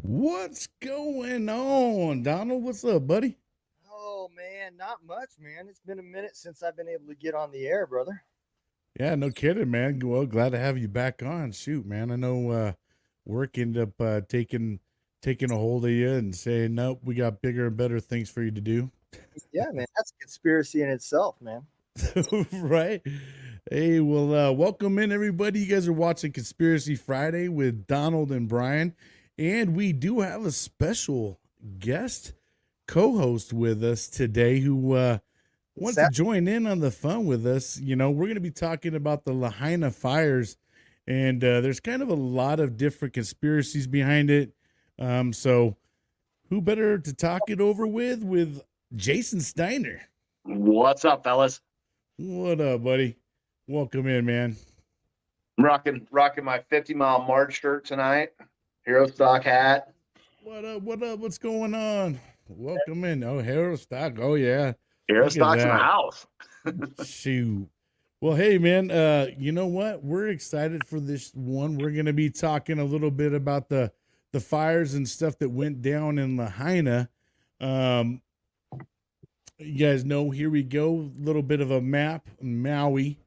What's going on, Donald? What's up, buddy? Oh man, not much, man. It's been a minute since I've been able to get on the air, brother. Yeah, no kidding, man. Well, glad to have you back on. Shoot, man. I know work ended up taking a hold of you and saying, nope, we got bigger and better things for you to do. Yeah, man, that's a conspiracy in itself, man. Right? Hey, well, welcome in, everybody. You guys are watching Conspiracy Friday with Donald and Brian. And we do have a special guest co-host with us today who wants to Sa- join in on the fun with us. We're going to be talking about the Lahaina fires, and there's kind of a lot of different conspiracies behind it. So who better to talk it over with Jason Steiner? What's up, fellas? What up, buddy? Welcome in, man. I'm rocking my 50-mile march shirt tonight. Hero stock hat. What up? What up? What's going on? Welcome in. Oh, Harold Stock. Oh, yeah. Hero Look at stock's in the that. house. Shoot. Well, hey, man, you know what? We're excited for this one. We're going to be talking a little bit about the fires and stuff that went down in Lahaina. Um, you guys know, here we go, a little bit of a map, Maui.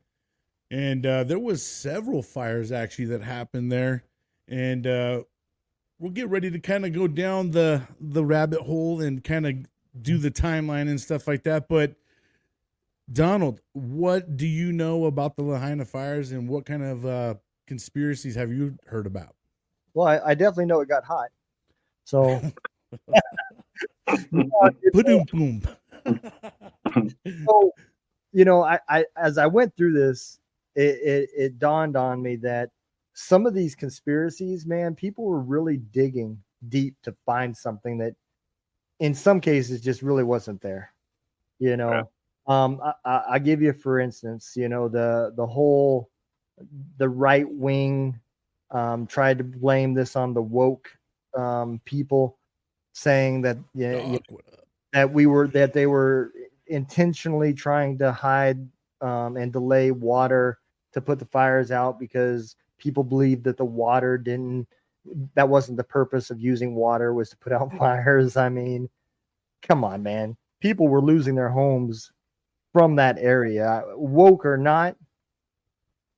And there was several fires, actually, that happened there. And we'll get ready to kind of go down the rabbit hole and kind of do the timeline and stuff like that. But Donald, what do you know about the Lahaina fires, and what kind of conspiracies have you heard about? well, I definitely know it got hot. So, Boom, boom. so I as I went through this, it dawned on me that some of these conspiracies, man, people were really digging deep to find something that, in some cases, just really wasn't there. You know, Yeah. I give you, for instance, the whole the right wing tried to blame this on the woke people, saying that Dog, what up? that they were intentionally trying to hide and delay water to put the fires out because people believed that the water didn't that wasn't the purpose of using water, was to put out fires. I mean, come on, man. People were losing their homes from that area. Woke or not,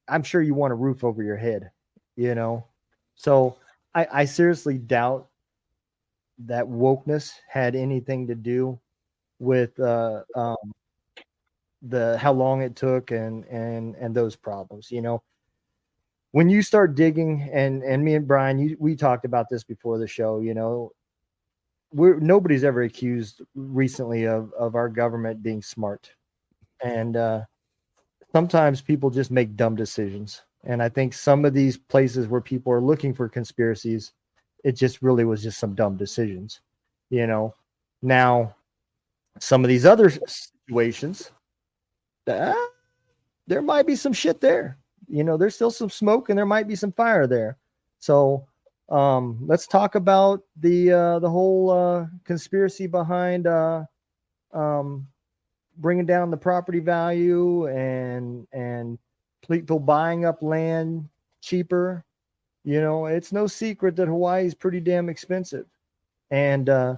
I'm sure you want a roof over your head, you know? So I seriously doubt that wokeness had anything to do with the how long it took and those problems. When you start digging, and me and Brian, we talked about this before the show. Nobody's ever accused recently of our government being smart, and sometimes people just make dumb decisions. And I think some of these places where people are looking for conspiracies, it just really was just some dumb decisions. Now, some of these other situations, uh, there might be some shit there. There's still some smoke and there might be some fire there. So let's talk about the whole conspiracy behind um, bringing down the property value and people buying up land cheaper. It's no secret that Hawaii is pretty damn expensive, and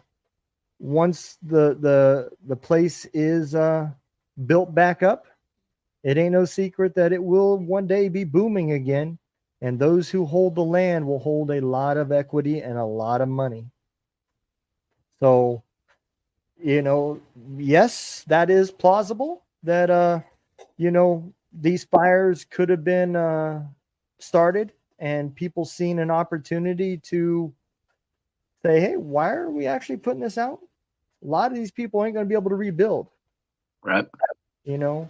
once the place is built back up, it ain't no secret that it will one day be booming again, and those who hold the land will hold a lot of equity and a lot of money. So, yes, that is plausible that these fires could have been started and people seen an opportunity to say, hey, why are we actually putting this out? A lot of these people ain't going to be able to rebuild. Right. You know,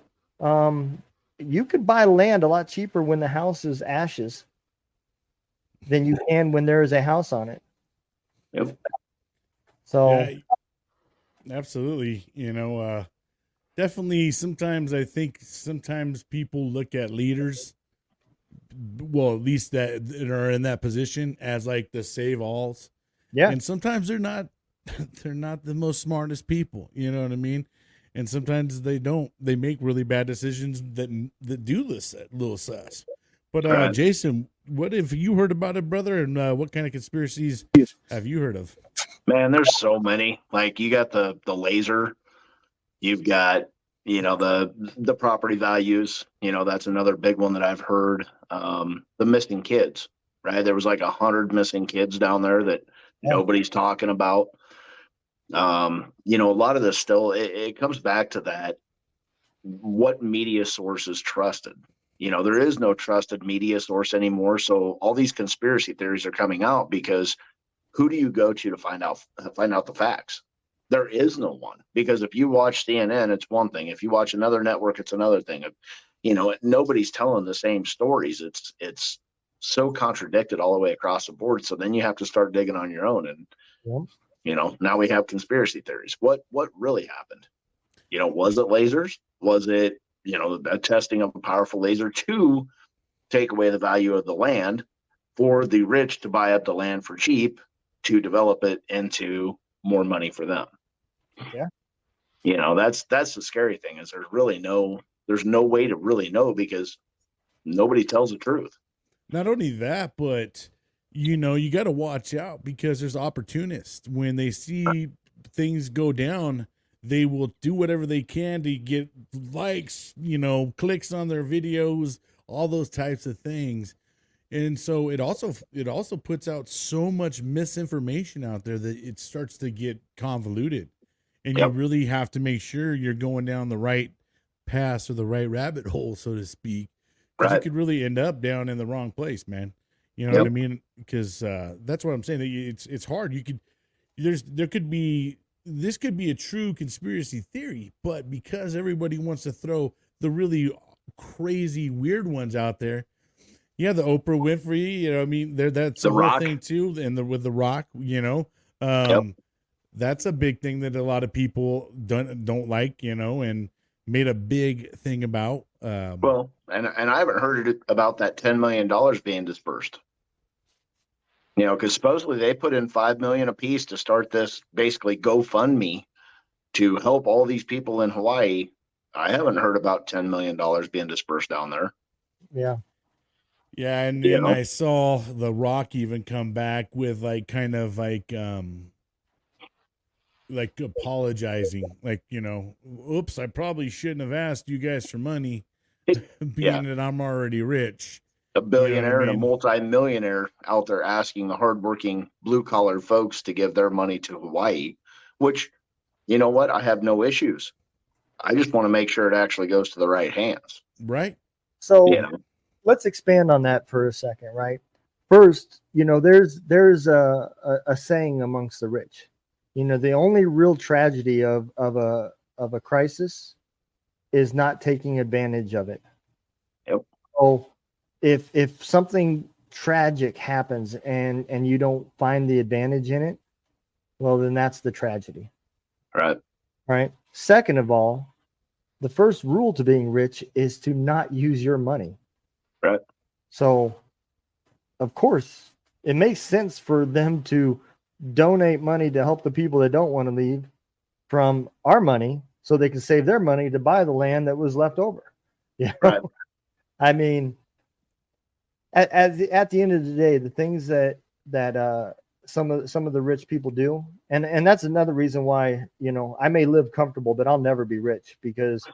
you could buy land a lot cheaper when the house is ashes than you can when there is a house on it. Yep. So, Yeah, absolutely. Definitely. Sometimes people look at leaders, well, at least that are in that position, as like the save alls, yeah, and sometimes they're not. They're not the most smartest people. You know what I mean? And sometimes they don't. They make really bad decisions that do this little sus. But Right. Jason, what have you heard about it, brother? And what kind of conspiracies have you heard of? Man, there's so many. Like you got the laser, you've got the property values. That's another big one that I've heard. The missing kids, right? There was like 100 missing kids down there that nobody's talking about. A lot of this still it comes back to that. What media source is trusted? There is no trusted media source anymore. So all these conspiracy theories are coming out because who do you go to find out the facts? There is no one, because if you watch CNN, it's one thing. If you watch another network, it's another thing. Nobody's telling the same stories. It's so contradicted all the way across the board. So then you have to start digging on your own. And now we have conspiracy theories. What really happened? Was it lasers? Was it a testing of a powerful laser to take away the value of the land for the rich to buy up the land for cheap to develop it into more money for them? Yeah. That's the scary thing, is there's no way to really know, because nobody tells the truth. Not only that, but you got to watch out, because there's opportunists. When they see things go down, they will do whatever they can to get likes, clicks on their videos, all those types of things. And so it also puts out so much misinformation out there that it starts to get convoluted. And you really have to make sure you're going down the right path or the right rabbit hole, so to speak, because you could really end up down in the wrong place, man. You know what I mean? Because that's what I'm saying. It's hard. This could be a true conspiracy theory, but because everybody wants to throw the really crazy, weird ones out there. Yeah, the Oprah Winfrey, that's The a whole Rock thing too, and with the Rock, that's a big thing that a lot of people don't like, and made a big thing about. Well, and I haven't heard about that $10 million being dispersed. Because supposedly they put in $5 million apiece to start this basically GoFundMe to help all these people in Hawaii. I haven't heard about $10 million being dispersed down there. Yeah. Yeah, and I saw The Rock even come back with like apologizing, oops, I probably shouldn't have asked you guys for money, being that I'm already rich. A billionaire and a multi-millionaire out there asking the hardworking blue-collar folks to give their money to Hawaii, which, you know what? I have no issues. I just want to make sure it actually goes to the right hands. Right. So let's expand on that for a second, right? First, there's a saying amongst the rich. The only real tragedy of a crisis is not taking advantage of it. Yep. So if something tragic happens and you don't find the advantage in it, well, then that's the tragedy. Right. Right. Second of all, the first rule to being rich is to not use your money. Right. So, of course, it makes sense for them to donate money to help the people that don't want to leave from our money, so they can save their money to buy the land that was left over. Right. I mean, at the end of the day, the things that some of the rich people do, and that's another reason why I may live comfortable, but I'll never be rich, because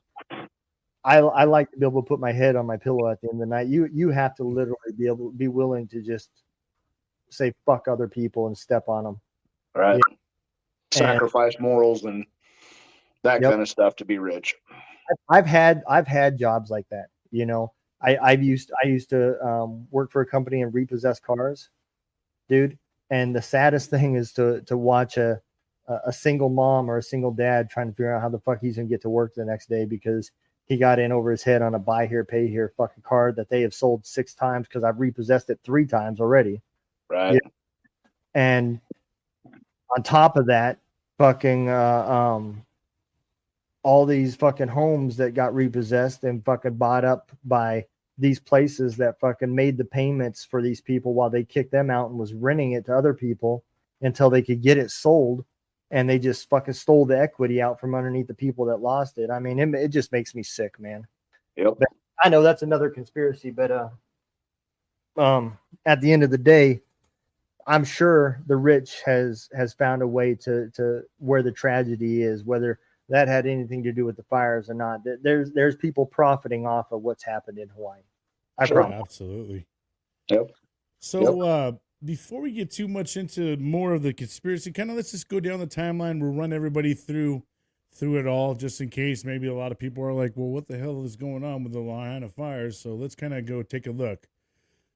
I like to be able to put my head on my pillow at the end of the night. You have to literally be willing to just say fuck other people and step on them. Right. Sacrifice morals and that kind of stuff to be rich. I've had jobs like that. I used to work for a company and repossess cars, dude. And the saddest thing is to watch a single mom or a single dad trying to figure out how the fuck he's gonna get to work the next day, because he got in over his head on a buy here, pay here fucking car that they have sold 6 times because I've repossessed it 3 times already. Right. Yeah. And on top of that, fucking all these fucking homes that got repossessed and fucking bought up by these places that fucking made the payments for these people while they kicked them out and was renting it to other people until they could get it sold. And they just fucking stole the equity out from underneath the people that lost it. I mean, it just makes me sick, man. Yep. But I know that's another conspiracy, but at the end of the day, I'm sure the rich has found a way to where the tragedy is, whether that had anything to do with the fires or not. There's people profiting off of what's happened in Hawaii. I Sure. promise. Absolutely. Yep. So before we get too much into more of the conspiracy, kind of let's just go down the timeline. We'll run everybody through it all, just in case maybe a lot of people are like, well, what the hell is going on with the Lahaina fires? So let's kind of go take a look.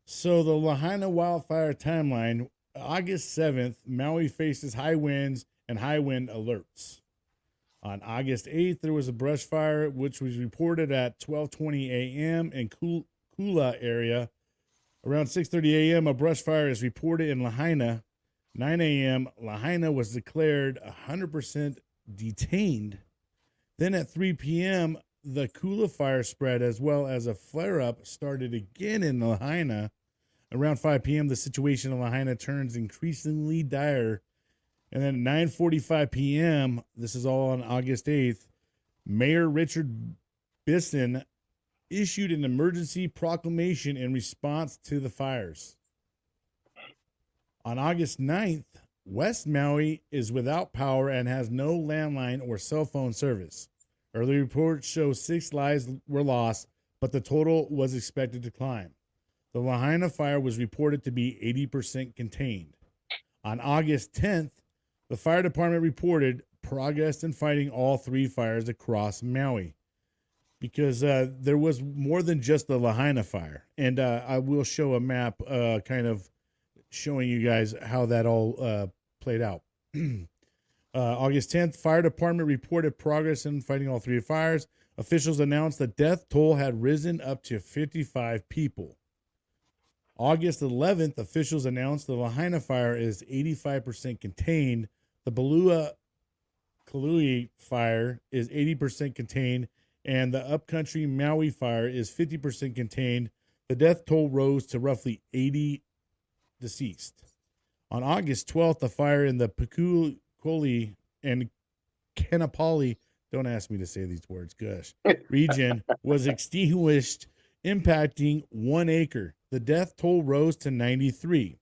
So the Lahaina wildfire timeline, August 7th, Maui faces high winds and high wind alerts. On August 8th, there was a brush fire, which was reported at 12:20 a.m. in Kula area. Around 6:30 a.m., a brush fire is reported in Lahaina. 9 a.m., Lahaina was declared 100% detained. Then at 3 p.m., the Kula fire spread, as well as a flare-up started again in Lahaina. Around 5 p.m., the situation in Lahaina turns increasingly dire. And then at 9:45 p.m., this is all on August 8th, Mayor Richard Bisson issued an emergency proclamation in response to the fires. On August 9th, West Maui is without power and has no landline or cell phone service. Early reports show 6 lives were lost, but the total was expected to climb. The Lahaina fire was reported to be 80% contained. On August 10th, the fire department reported progress in fighting all 3 fires across Maui, because there was more than just the Lahaina fire. And I will show a map kind of showing you guys how that all played out. August 10th, fire department reported progress in fighting all 3 fires. Officials announced the death toll had risen up to 55 people. August 11th, officials announced the Lahaina fire is 85% contained. The Kalui fire is 80% contained, and the upcountry Maui fire is 50% contained. The death toll rose to roughly 80 deceased. On August 12th, the fire in the Pukuli and Kenapali, don't ask me to say these words, gosh, region was extinguished, impacting 1 acre. The death toll rose to 93.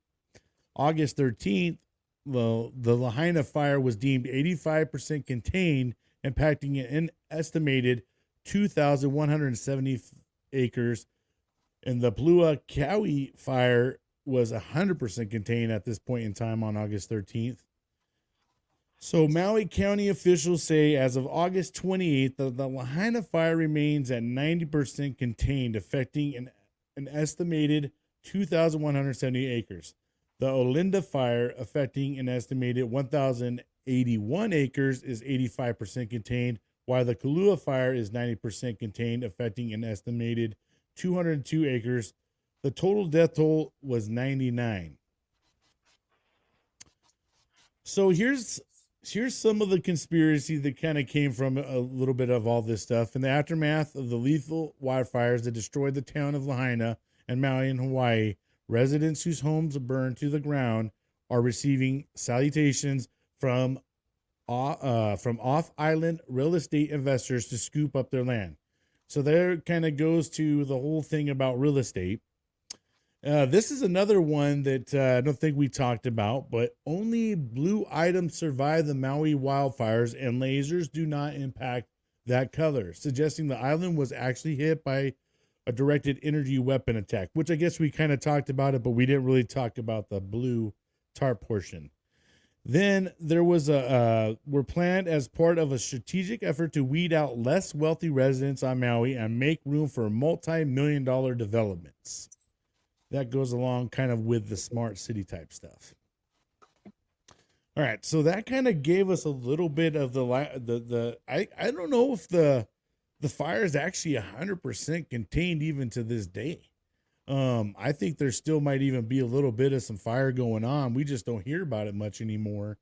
August 13th, the Lahaina fire was deemed 85% contained, impacting an estimated 2,170 acres. And the Palua Kauai fire was 100% contained at this point in time on August 13th. So Maui County officials say as of August 28th, the Lahaina fire remains at 90% contained, affecting an estimated 2,170 acres. The Olinda fire, affecting an estimated 1,081 acres, is 85% contained, while the Kalua fire is 90% contained, affecting an estimated 202 acres. The total death toll was 99. So here's some of the conspiracy that kind of came from a little bit of all this stuff. In the aftermath of the lethal wildfires that destroyed the town of Lahaina and Maui in Hawaii, residents whose homes burned to the ground are receiving salutations from off-island real estate investors to scoop up their land. So there kind of goes to the whole thing about real estate. This is another one that I don't think we talked about, but only blue items survive the Maui wildfires and lasers do not impact that color, suggesting the island was actually hit by a directed energy weapon attack, which I guess we kind of talked about it, but we didn't really talk about the blue tarp portion. Then there was were planned as part of a strategic effort to weed out less wealthy residents on Maui and make room for multi-million-dollar developments. That goes along kind of with the smart city type stuff. All right, so that kind of gave us a little bit of I don't know if the fire is actually 100% contained even to this day. I think there still might even be a little bit of some fire going on. We just don't hear about it much anymore.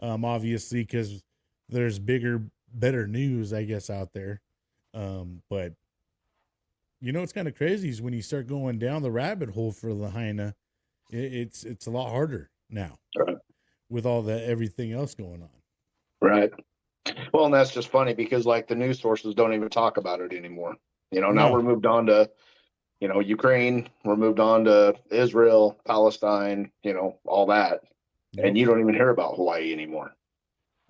Obviously, because there's bigger, better news, I guess, out there. But you know, it's kind of crazy is when you start going down the rabbit hole for Lahaina, it's a lot harder now, Right. With all the everything else going on. Right. Well, and that's just funny because like the news sources don't even talk about it anymore. You know, now No. we're moved on to Ukraine, we're moved on to Israel, Palestine, all that. Yep. And you don't even hear about Hawaii anymore.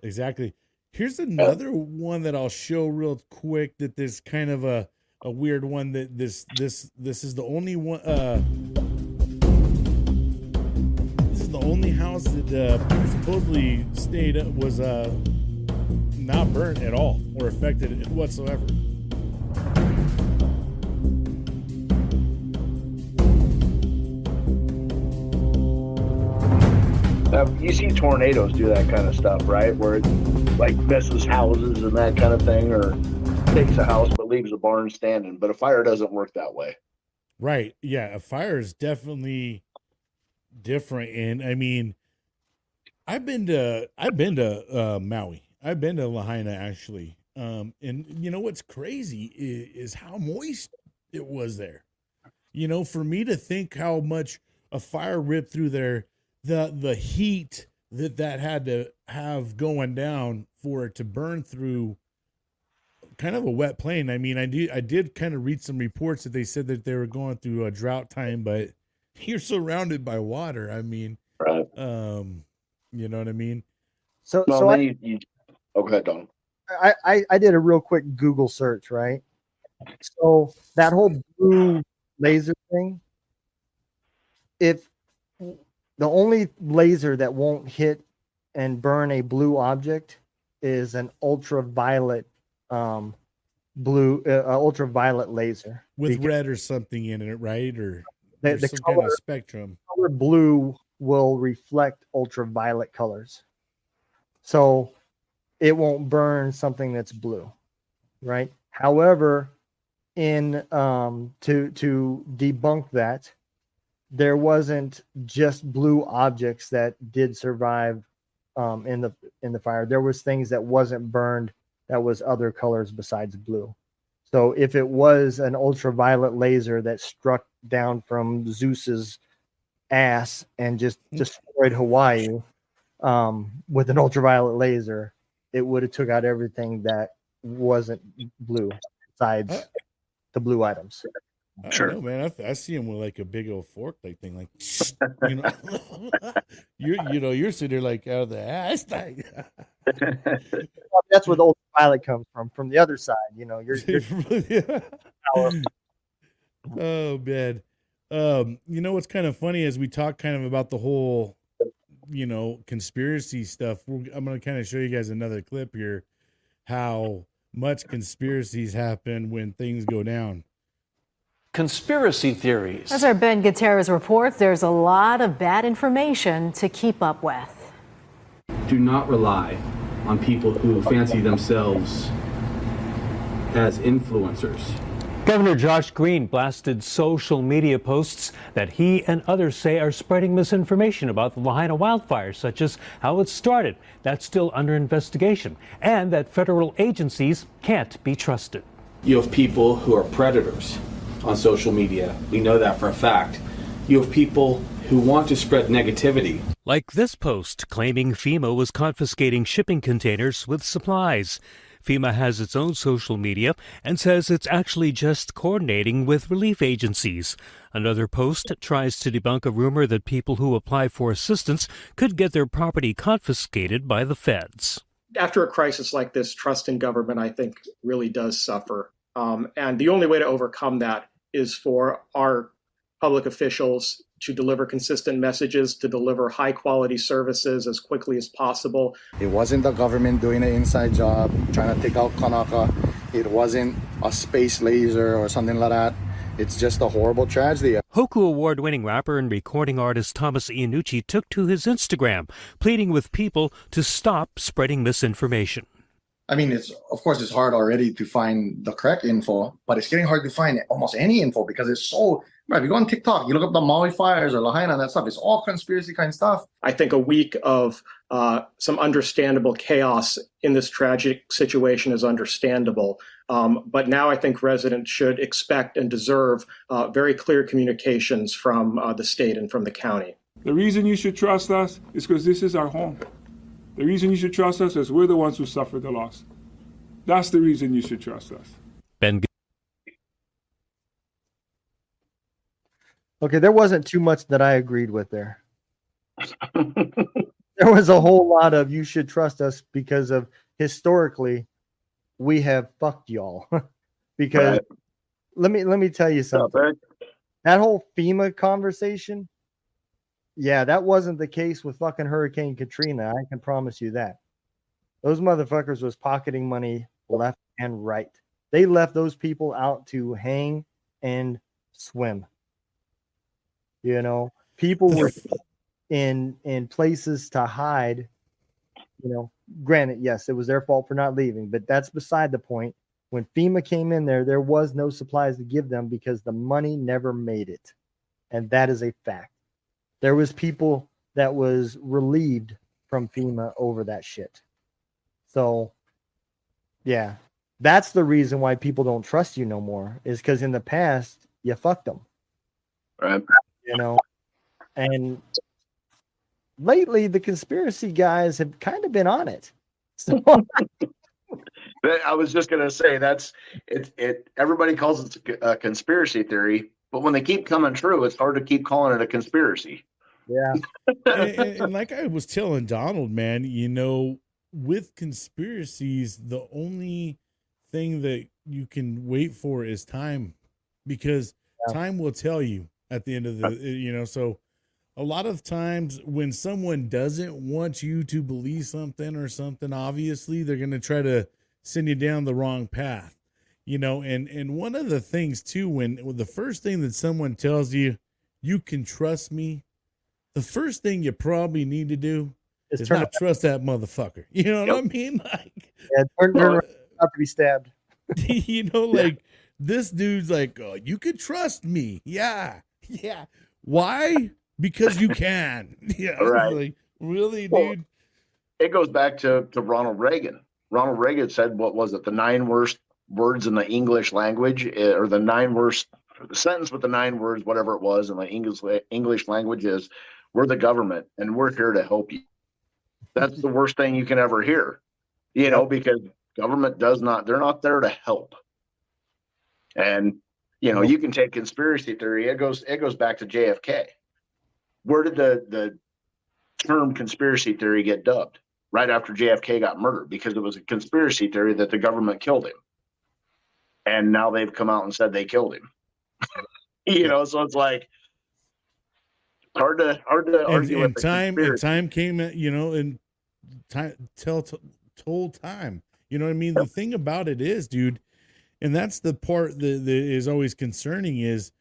Exactly. Here's another one that I'll show real quick, that there's kind of a weird one, that this is the only one, this is the only house that supposedly was not burnt at all or affected whatsoever. You see tornadoes do that kind of stuff, right? Where it like misses houses and that kind of thing, or takes a house but leaves a barn standing. But a fire doesn't work that way. Right. Yeah. A fire is definitely different. And I mean, I've been to Maui. I've been to Lahaina, actually. And you know what's crazy is how moist it was there. For me to think how much a fire ripped through there, the heat that had to have going down for it to burn through kind of a wet plain. I mean, I did kind of read some reports that they said that they were going through a drought time, but you're surrounded by water. I mean, right. You know what I mean? So go ahead, Don. I did a real quick Google search, right? So that whole blue laser thing, if the only laser that won't hit and burn a blue object is an ultraviolet ultraviolet laser with red or something in it, right? Or the some color, kind of spectrum. Color blue will reflect ultraviolet colors, so it won't burn something that's blue, right? However, in to debunk that, there wasn't just blue objects that did survive in the fire. There was things that wasn't burned that was other colors besides blue. So if it was an ultraviolet laser that struck down from Zeus's ass and just destroyed Hawaii with an ultraviolet laser, it would have took out everything that wasn't blue besides the blue items. I don't know, man. I see him with like a big old fork like thing, like you're sitting there like out of the ass. That's where the ultraviolet comes from the other side. You're Oh man. What's kind of funny as we talk kind of about the whole conspiracy stuff. I'm going to kind of show you guys another clip here, how much conspiracies happen when things go down. Conspiracy theories. As our Ben Gutierrez reports, there's a lot of bad information to keep up with. Do not rely on people who fancy themselves as influencers. Governor Josh Green blasted social media posts that he and others say are spreading misinformation about the Lahaina wildfires, such as how it started. That's still under investigation, and that federal agencies can't be trusted. You have people who are predators on social media. We know that for a fact. You have people who want to spread negativity. Like this post claiming FEMA was confiscating shipping containers with supplies. FEMA has its own social media and says it's actually just coordinating with relief agencies. Another post tries to debunk a rumor that people who apply for assistance could get their property confiscated by the feds. After a crisis like this, trust in government, I think, really does suffer. And the only way to overcome that is for our public officials to deliver consistent messages, to deliver high-quality services as quickly as possible. It wasn't the government doing an inside job, trying to take out Kanaka. It wasn't a space laser or something like that. It's just a horrible tragedy. Hoku Award-winning rapper and recording artist Thomas Iannucci took to his Instagram, pleading with people to stop spreading misinformation. I mean, it's hard already to find the correct info, but it's getting hard to find almost any info because it's so, right, if you go on TikTok, you look up the Maui fires or Lahaina and that stuff, it's all conspiracy kind of stuff. I think a week of some understandable chaos in this tragic situation is understandable. But now I think residents should expect and deserve very clear communications from the state and from the county. The reason you should trust us is because this is our home. The reason you should trust us is we're the ones who suffered the loss. That's the reason you should trust us. Ben. Okay, there wasn't too much that I agreed with there. There was a whole lot of you should trust us because of historically we have fucked y'all. Because let me tell you something. That whole FEMA conversation, yeah, that wasn't the case with fucking Hurricane Katrina. I can promise you that. Those motherfuckers was pocketing money left and right. They left those people out to hang and swim. You know, people were in places to hide. You know, granted, yes, it was their fault for not leaving, but that's beside the point. When FEMA came in there was no supplies to give them because the money never made it. And that is a fact. There was people that was relieved from FEMA over that shit. So, yeah, that's the reason why people don't trust you no more is because in the past, you fucked them. Right. You know, and lately the conspiracy guys have kind of been on it. So I was just gonna say that's it. Everybody calls it a conspiracy theory, but when they keep coming true, it's hard to keep calling it a conspiracy. Yeah. And like I was telling Donald, man, you know, with conspiracies, the only thing that you can wait for is time, because time will tell you at the end of the, you know, so a lot of times when someone doesn't want you to believe something or something, obviously they're going to try to send you down the wrong path, you know. And one of the things too, when the first thing that someone tells you, you can trust me, the first thing you probably need to do is not trust that motherfucker. You know what I mean? Like, turn around, not to be stabbed. you know, like this dude's like, oh, you could trust me. Yeah. Why? Because you can. Yeah. Right. Like, really, Well, dude? it goes back to Ronald Reagan. Ronald Reagan said, what was it? The 9 worst words in the English language, or the 9 worst sentence with the 9 words, whatever it was in the English language is, we're the government and we're here to help you. That's the worst thing you can ever hear, you know, because government they're not there to help. And, you know, you can take conspiracy theory. It goes back to JFK. Where did the term conspiracy theory get dubbed? Right after JFK got murdered, because it was a conspiracy theory that the government killed him. And now they've come out and said they killed him. You know, so it's like hard to argue with and time came, you know, and time told time. You know what I mean? The thing about it is, dude, and that's the part that is always concerning is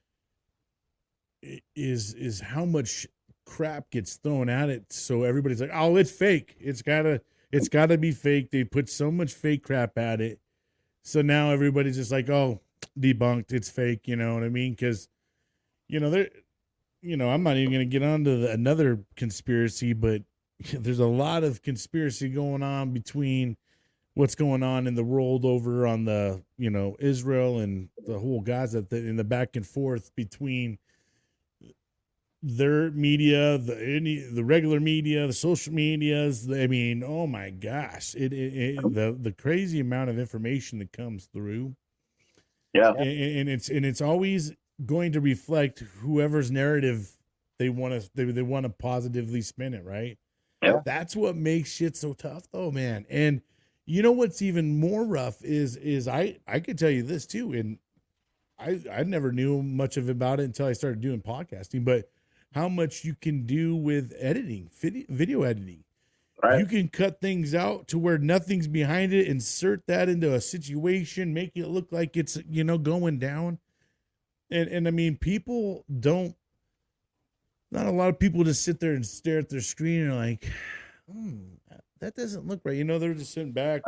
how much crap gets thrown at it. So everybody's like, oh, it's fake. It's gotta be fake. They put so much fake crap at it. So now everybody's just like, oh, debunked. It's fake. You know what I mean? Because, you know, I'm not even going to get onto another conspiracy, but there's a lot of conspiracy going on between what's going on in the world over on the, you know, Israel and the whole Gaza, in the back and forth between their media, the regular media, the social medias. I mean, oh my gosh, the crazy amount of information that comes through. Yeah, and it's always going to reflect whoever's narrative they want to positively spin it, right? Yeah. That's what makes shit so tough, though, man. And you know what's even more rough is I could tell you this too, and I never knew much about it until I started doing podcasting, but how much you can do with editing, video editing. Right. You can cut things out to where nothing's behind it, insert that into a situation, make it look like it's, you know, going down. And I mean, not a lot of people just sit there and stare at their screen and are like, that doesn't look right. You know, they're just sitting back,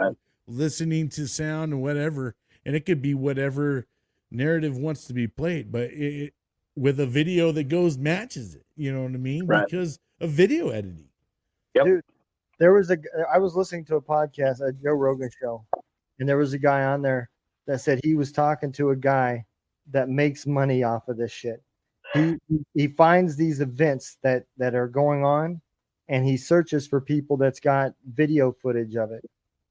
listening to sound and whatever. And it could be whatever narrative wants to be played, but with a video that matches it, you know what I mean? Right. Because of video editing. Yep. Dude, I was listening to a podcast, a Joe Rogan show, and there was a guy on there that said he was talking to a guy that makes money off of this shit. He finds these events that are going on, and he searches for people that's got video footage of it,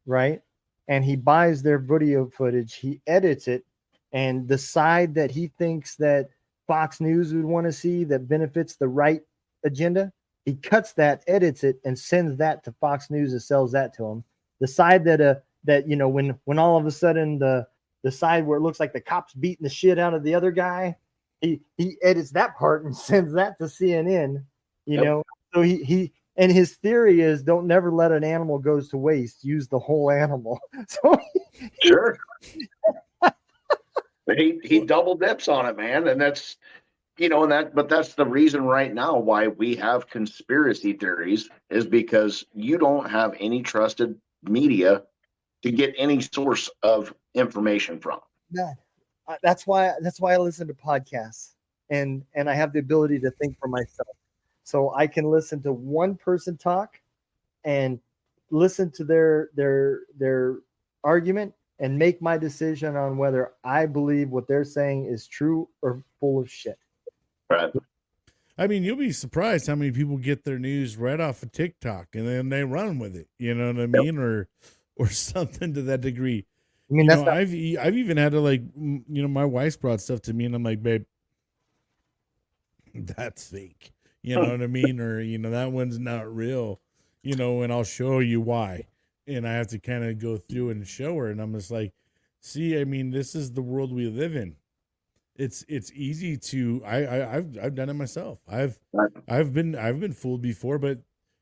right? And he buys their video footage, he edits it, and the side that he thinks that Fox News would want to see that benefits the right agenda, he cuts that, edits it, and sends that to Fox News and sells that to them. The side that when all of a sudden the side where it looks like the cops beating the shit out of the other guy, he edits that part and sends that to CNN. So he and his theory is don't never let an animal goes to waste. Use the whole animal. So Sure. he double dips on it, man, and that's but that's the reason right now why we have conspiracy theories is because you don't have any trusted media to get any source of information from. None. That's why I listen to podcasts and I have the ability to think for myself. So I can listen to one person talk and listen to their argument and make my decision on whether I believe what they're saying is true or full of shit. Right. I mean, you'll be surprised how many people get their news right off of TikTok and then they run with it. You know what I mean? Or something to that degree. I mean, I've even had to my wife's brought stuff to me and I'm like, babe, that's fake. You know what I mean? Or, that one's not real, and I'll show you why. And I have to kind of go through and show her. And I'm just like, see, I mean, this is the world we live in. It's easy to, I've done it myself. I've been fooled before, but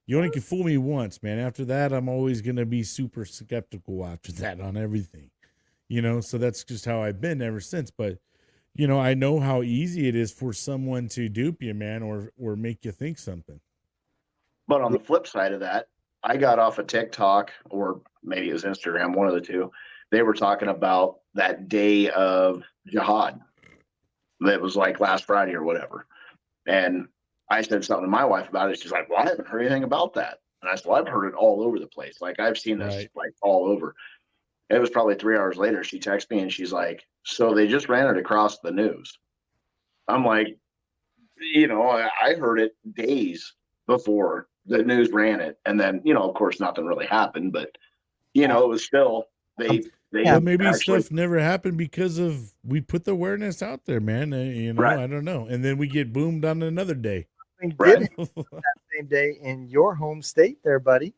you only can fool me once, man. After that, I'm always going to be super skeptical after that on everything, so that's just how I've been ever since. But, I know how easy it is for someone to dupe you, man, or make you think something. But on the flip side of that, I got off of TikTok or maybe it was Instagram, one of the two. They were talking about that day of jihad. That was like last Friday or whatever. And I said something to my wife about it. She's like, well, I haven't heard anything about that. And I said, well, I've heard it all over the place. Like I've seen this like all over. It was probably 3 hours later. She texted me and she's like, so they just ran it across the news. I'm like, I heard it days before the news ran it. And then, of course, nothing really happened, but, it was still, well, maybe actually, stuff never happened because of we put the awareness out there, man. Right. I don't know. And then we get boomed on another day. Right. That same day in your home state there, buddy.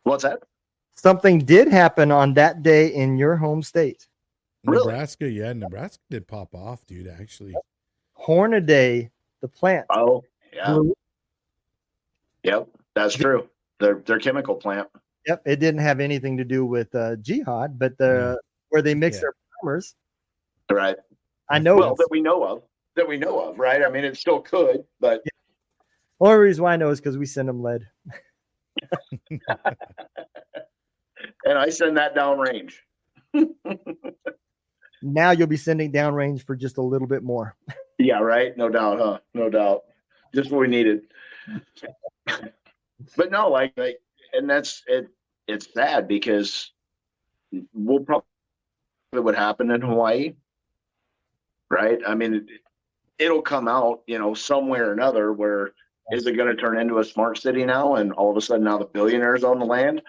What's that? Something did happen on that day in your home state. Really? Nebraska, yeah. Nebraska did pop off, dude, actually. Hornaday, the plant. Oh, yeah. Yep, that's true. Their chemical plant. Yep, it didn't have anything to do with jihad, but where they mix their farmers. Right. I know. Well, that we know of, right? I mean, it still could, but only reason why I know is because we send them lead. And I send that downrange. Now you'll be sending downrange for just a little bit more. Yeah, right. No doubt, huh? No doubt. Just what we needed. But no, like, and that's it. It's sad because we'll probably what happened in Hawaii, right? I mean, it'll come out, somewhere or another. Where is it going to turn into a smart city now? And all of a sudden, now the billionaires own the land.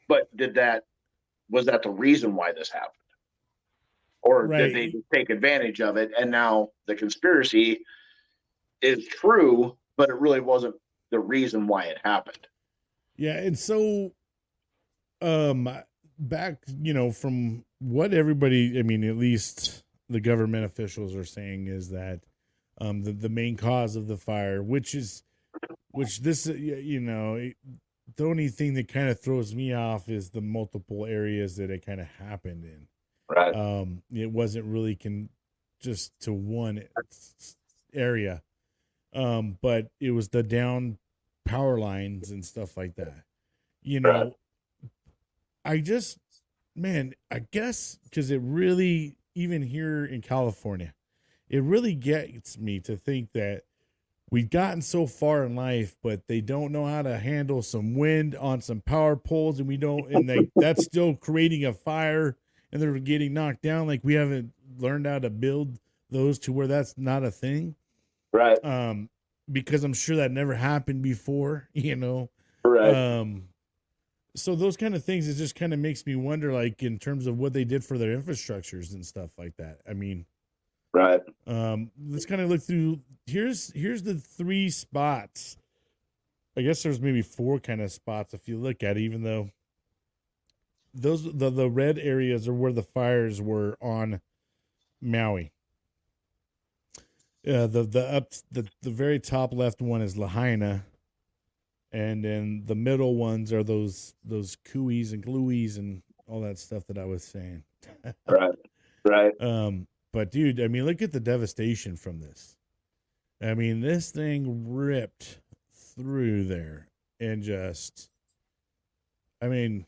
But was that the reason why this happened? Or did they just take advantage of it? And now the conspiracy is true, but it really wasn't the reason why it happened. Yeah. And so, back, from what everybody, I mean, at least the government officials are saying is that, the main cause of the fire, which this, the only thing that kind of throws me off is the multiple areas that it kind of happened in. Right. It wasn't really just to one area, but it was the down power lines and stuff like that. I guess because it really, even here in California, it really gets me to think that we've gotten so far in life, but they don't know how to handle some wind on some power poles, and that's still creating a fire, and they're getting knocked down. Like we haven't learned how to build those to where that's not a thing, right? Because I'm sure that never happened before, right? So those kind of things, it just kind of makes me wonder, like in terms of what they did for their infrastructures and stuff like that. I mean, Right. Let's kind of look through. Here's the 3 spots. I guess there's maybe 4 kind of spots if you look at it, even though those the red areas are where the fires were on Maui. The very top left one is Lahaina, and then the middle ones are those Kuis and Gluis and all that stuff that I was saying. Right. But dude, I mean, look at the devastation from this. I mean, this thing ripped through there and just, I mean,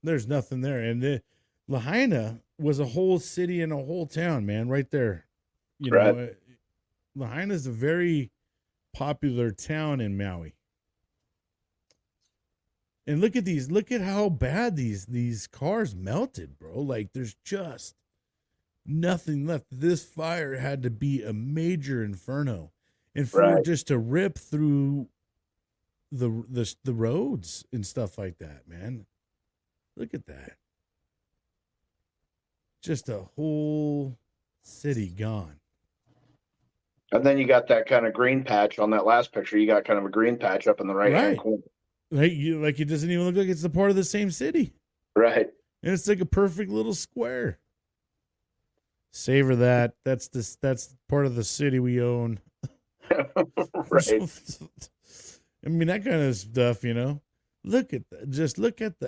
there's nothing there. And the Lahaina was a whole city and a whole town, man, right there. You know, Lahaina is a very popular town in Maui. And look at how bad these cars melted, bro. Like, there's just nothing left. This fire had to be a major inferno, and for it just to rip through the roads and stuff like that, man. Look at that. Just a whole city gone. And then you got that kind of green patch on that last picture. You got kind of a green patch up in the right-hand corner. Like it doesn't even look like it's a part of the same city. Right. And it's like a perfect little square. Savor that. That's part of the city we own. Right. I mean, that kind of stuff, you know. Look at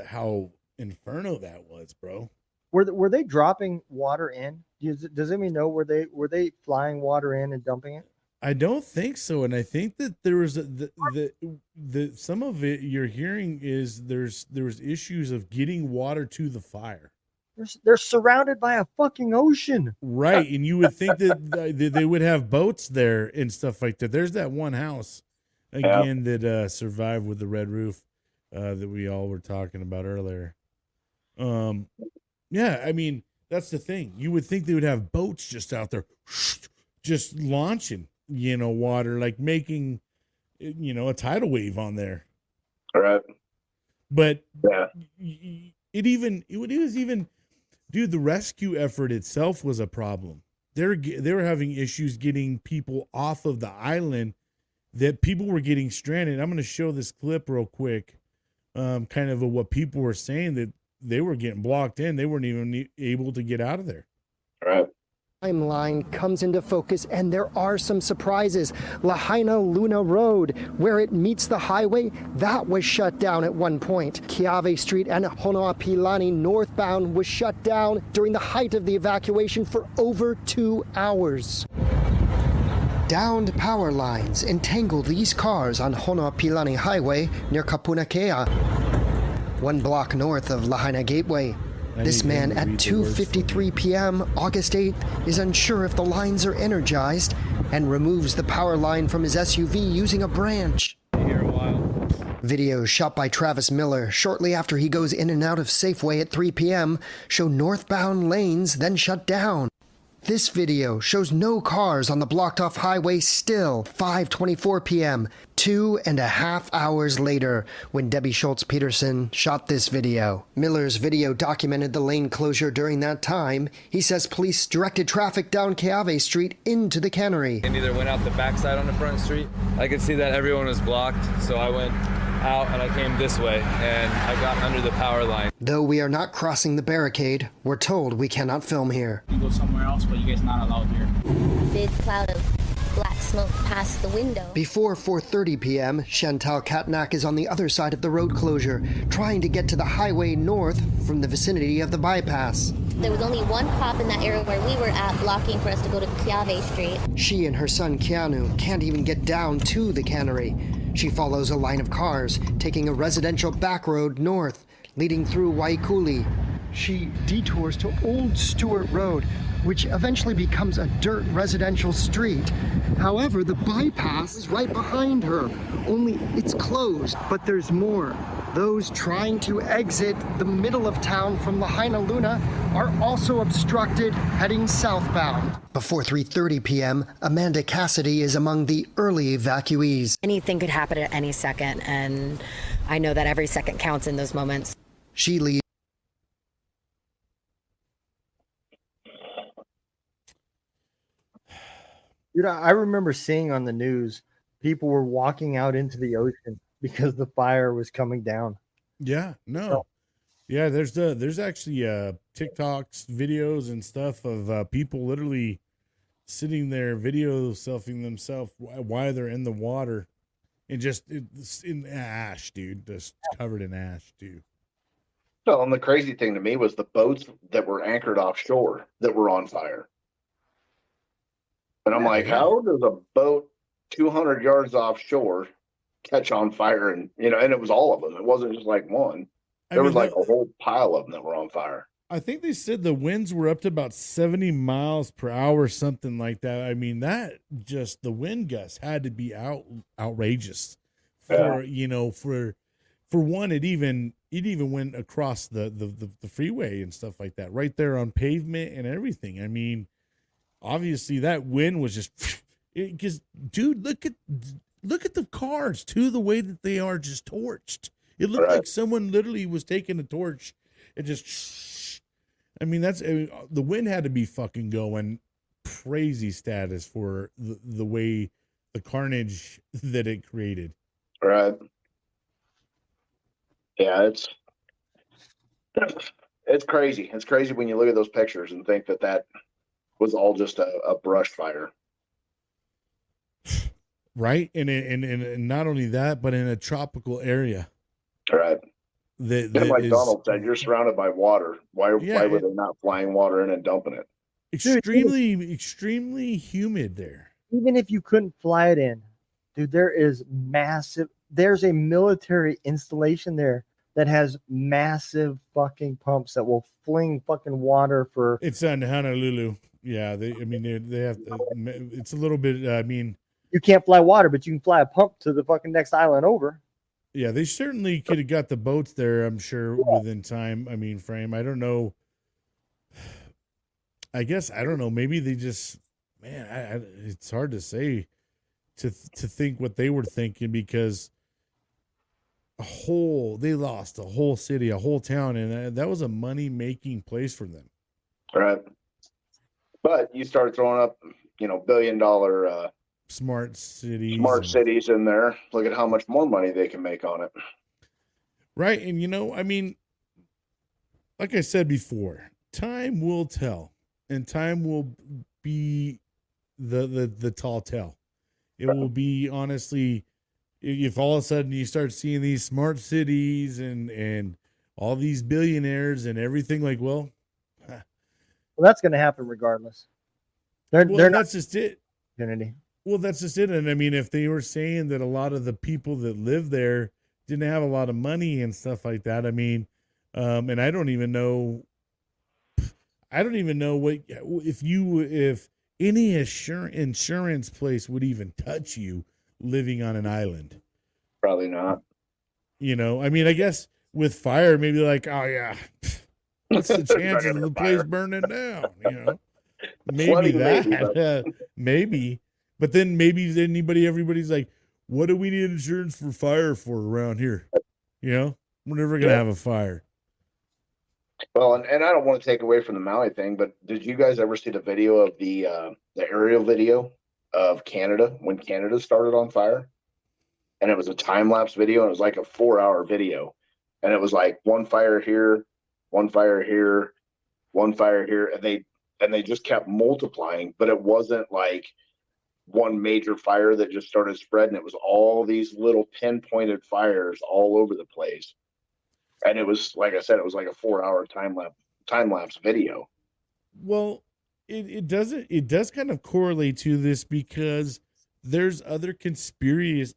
how inferno that was, bro. Were they dropping water in? Does anybody know were they flying water in and dumping it? I don't think so, and I think that there was the some of it you're hearing is there was issues of getting water to the fire. They're surrounded by a fucking ocean, right? And you would think that they would have boats there and stuff like that. There's that one house again that survived with the red roof that we all were talking about earlier. Yeah, I mean, that's the thing. You would think they would have boats just out there, just launching, you know, water, like making, you know, a tidal wave on there. All right. But it was even, dude, the rescue effort itself was a problem. They were having issues getting people off of the island, that people were getting stranded. I'm going to show this clip real quick, kind of what people were saying, that they were getting blocked in. They weren't even able to get out of there. All right. Timeline comes into focus, and there are some surprises. Lahaina Luna Road, where it meets the highway, that was shut down at one point. Keawe Street and Honoapilani northbound was shut down during the height of the evacuation for over 2 hours. Downed power lines entangled these cars on Honoapilani Highway near Kapunakea, 1 block north of Lahaina Gateway. This man at 2:53 p.m. August 8th is unsure if the lines are energized and removes the power line from his SUV using a branch. Videos shot by Travis Miller shortly after he goes in and out of Safeway at 3 p.m. show northbound lanes then shut down. This video shows no cars on the blocked-off highway still 5:24 p.m., 2.5 hours later, when Debbie Schultz-Peterson shot this video. Miller's video documented the lane closure during that time. He says police directed traffic down Keawe Street into the cannery. And either went out the backside on the front street. I could see that everyone was blocked, so I went out and I came this way, and I got under the power line. Though we are not crossing the barricade, we're told we cannot film here. You go somewhere else, but you guys not allowed here. Big cloud of black smoke past the window. Before 4:30 p.m., Chantal Katnak is on the other side of the road closure, trying to get to the highway north from the vicinity of the bypass. There was only one cop in that area where we were at, blocking for us to go to Keawe Street. She and her son Keanu can't even get down to the cannery. She follows a line of cars, taking a residential back road north, leading through Waikuli. She detours to Old Stewart Road, which eventually becomes a dirt residential street. However, the bypass is right behind her, only it's closed. But there's more. Those trying to exit the middle of town from Lahaina Luna are also obstructed, heading southbound. Before 3:30 p.m., Amanda Cassidy is among the early evacuees. Anything could happen at any second, and I know that every second counts in those moments. She leaves. Dude, I remember seeing on the news people were walking out into the ocean because the fire was coming down. Yeah, no. Yeah, there's actually TikToks, videos and stuff of people literally sitting there video selfing themselves while they're in the water and just it's in ash, dude, just covered in ash, dude. Well, and the crazy thing to me was the boats that were anchored offshore that were on fire. And I'm like, Yeah. how does a boat 200 yards offshore catch on fire? And, and it was all of them. It wasn't just like one. There was like a whole pile of them that were on fire. I think they said the winds were up to about 70 miles per hour, something like that. I mean, that just the wind gusts had to be outrageous for, for one, it even went across the freeway and stuff like that, right there on pavement and everything. I mean, obviously that wind was just because, dude, look at the cars too, the way that they are just torched. It looked like someone literally was taking a torch and just, I mean, the wind had to be fucking going crazy status for the way the carnage that it created. Right. Yeah, it's crazy. It's crazy when you look at those pictures and think that was all just a brush fire. Right. And not only that, but in a tropical area. Right. That like is, Donald said, you're surrounded by water. Why were they not flying water in and dumping it? Extremely humid there. Even if you couldn't fly it in, dude, there's a military installation there that has massive fucking pumps that will fling fucking water for. It's on Honolulu. Yeah. They have, it's a little bit, you can't fly water, but you can fly a pump to the fucking next island over. Yeah, they certainly could have got the boats there, I'm sure, within time. I mean, frame. I don't know. I guess, I don't know. Maybe they just, man, it's hard to say to think what they were thinking, because they lost a whole city, a whole town, and that was a money-making place for them. Right. But you start throwing up, billion-dollar smart cities in there. Look at how much more money they can make on it. Right. And I mean, like I said before, time will tell, and time will be the tall tale. It will be, honestly, if all of a sudden you start seeing these smart cities and all these billionaires and everything, like, well, that's going to happen regardless. That's just it. Unity. Well, that's just it. And I mean, if they were saying that a lot of the people that live there didn't have a lot of money and stuff like that, I mean, and I don't even know what, if any insurance place would even touch you living on an island. Probably not. I mean, I guess with fire, maybe like, oh yeah, what's the chances of the place burning down? Maybe that, maybe. But then maybe everybody's like, what do we need insurance for fire for around here? We're never going to have a fire. Well, and I don't want to take away from the Maui thing, but did you guys ever see the video of the aerial video of Canada when Canada started on fire? And it was a time-lapse video, and it was like a 4-hour video. And it was like one fire here, one fire here, one fire here, and they just kept multiplying, but it wasn't like one major fire that just started spreading. It was all these little pinpointed fires all over the place. And it was, like I said, it was like a 4-hour time lapse video. Well, it does kind of correlate to this, because there's other conspiracies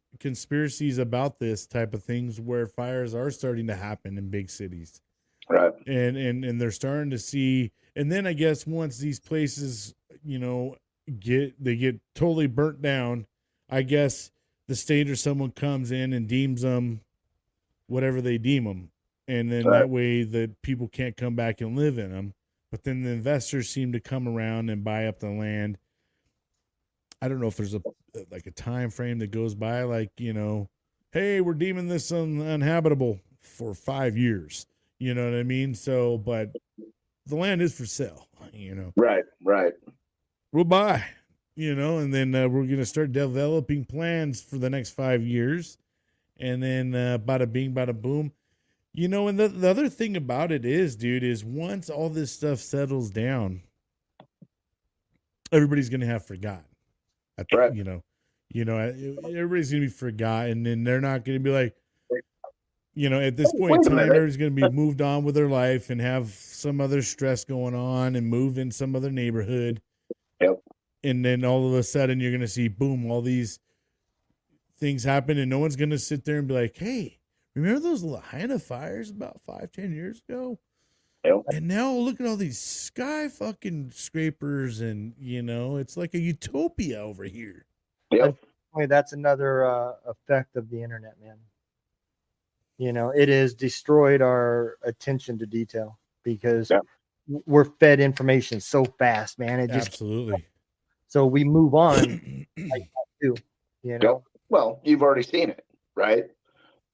about this type of things where fires are starting to happen in big cities. Right. And they're starting to see, and then I guess once these places, get totally burnt down, I guess the state or someone comes in and deems them whatever they deem them, and then that way the people can't come back and live in them. But then the investors seem to come around and buy up the land. I don't know if there's a time frame that goes by, like, hey, we're deeming this uninhabitable for 5 years. You know what I mean? So, but the land is for sale. Right. We'll buy. and then we're going to start developing plans for the next 5 years. And then bada bing, bada boom. And the other thing about it is, dude, is once all this stuff settles down, everybody's going to have forgotten. Right. Everybody's going to be forgotten, and they're not going to be like, at this point in time, everybody's going to be moved on with their life and have some other stress going on and move in some other neighborhood. Yep. And then all of a sudden you're going to see, boom, all these things happen, and no one's going to sit there and be like, hey, remember those Lahaina fires about 5-10 years ago? Yep. And now look at all these sky fucking scrapers, and it's like a utopia over here. Yep. That's another effect of the internet, man. It has destroyed our attention to detail because we're fed information so fast, man. It just absolutely. So we move on like that too. Yep. Well, you've already seen it, right?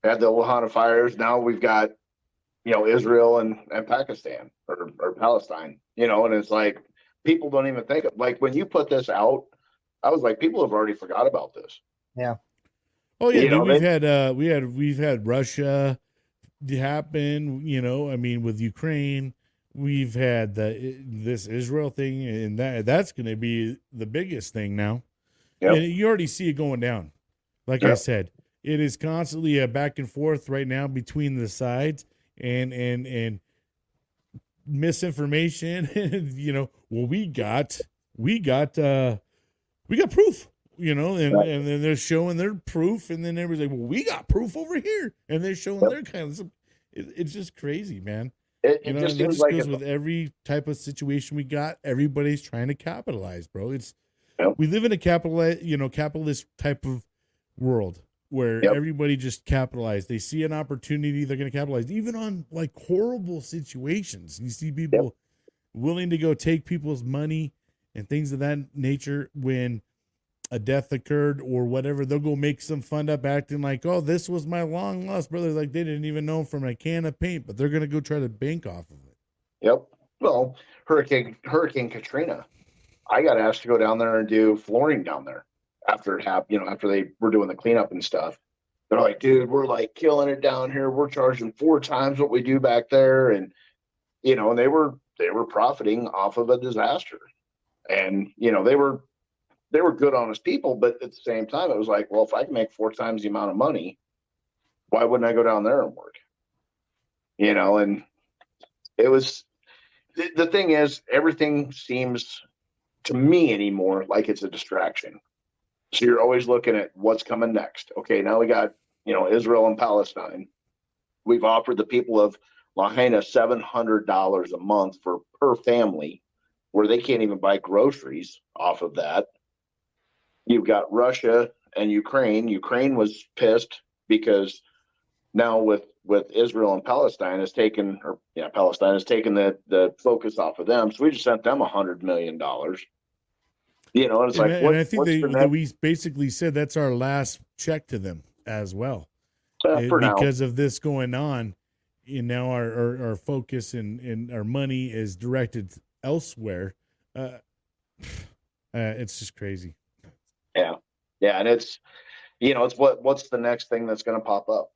Had the Lahaina fires. Now we've got, Israel and Pakistan or Palestine, and it's like people don't even think of, like, when you put this out, I was like, people have already forgot about this. Yeah. Oh yeah, dude, we've had Russia happen, with Ukraine. We've had this Israel thing, and that's going to be the biggest thing now. Yep. And you already see it going down. Like I said, it is constantly a back and forth right now between the sides, and misinformation. Well, we got proof. And then they're showing their proof, and then everybody's like, well, we got proof over here, and they're showing their kind of. It's just crazy, man. It and just that seems just like goes with every type of situation we got. Everybody's trying to capitalize, bro. We live in a capitalist type of world where everybody just capitalize. They see an opportunity, they're going to capitalize, even on like horrible situations. You see people willing to go take people's money and things of that nature when a death occurred or whatever. They'll go make some fun up acting like, oh, this was my long lost brother. Like they didn't even know from a can of paint, but they're going to go try to bank off of it. Yep. Well, Hurricane Katrina, I got asked to go down there and do flooring down there after it happened, after they were doing the cleanup and stuff. They're like, dude, we're like killing it down here. We're charging 4 times what we do back there. And, and they were profiting off of a disaster. And, they were good, honest people, but at the same time, it was like, well, if I can make 4 times the amount of money, why wouldn't I go down there and work? And it was, the thing is, everything seems to me anymore like it's a distraction. So you're always looking at what's coming next. Okay, now we got, Israel and Palestine. We've offered the people of Lahaina $700 a month per family, where they can't even buy groceries off of that. You've got Russia and Ukraine. Ukraine was pissed because now with Israel and Palestine has taken, Palestine has taken the focus off of them. So we just sent them $100 million. And it's like, and I think that we basically said that's our last check to them as well. Because of this going on, now our focus and our money is directed elsewhere. It's just crazy. Yeah. And it's, it's what's the next thing that's going to pop up?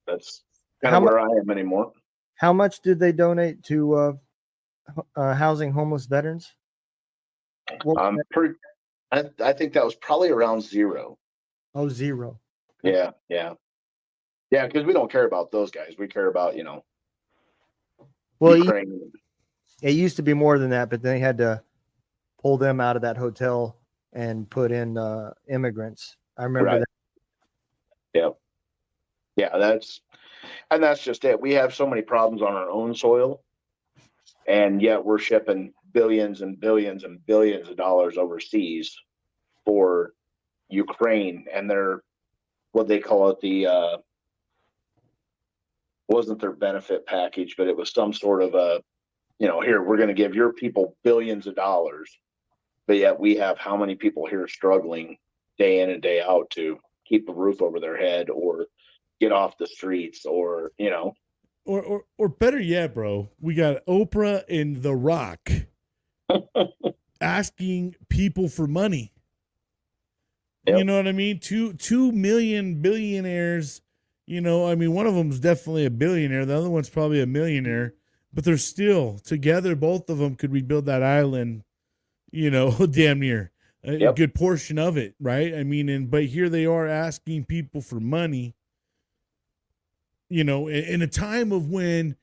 That's kind of where I am anymore. How much did they donate to housing homeless veterans? I think that was probably around 0. Oh, 0. Yeah. Because we don't care about those guys. We care about, well, Ukraine. It used to be more than that, but they had to pull them out of that hotel and put in immigrants. I remember that. Yep. Yeah, that's just it. We have so many problems on our own soil, and yet we're shipping billions and billions and billions of dollars overseas for Ukraine and their, what they call it, the wasn't their benefit package, but it was some sort of a, here, we're going to give your people billions of dollars, but yet we have how many people here struggling day in and day out to keep a roof over their head or get off the streets or, or better yet, bro, we got Oprah and The Rock asking people for money. Yep. You know what I mean? 2 million billionaires. You know, I mean, one of them's definitely a billionaire. The other one's probably a millionaire, but they're still together. Both of them could rebuild that island, you know, damn near a good portion of it. Right. I mean, but here they are asking people for money, you know, in a time of when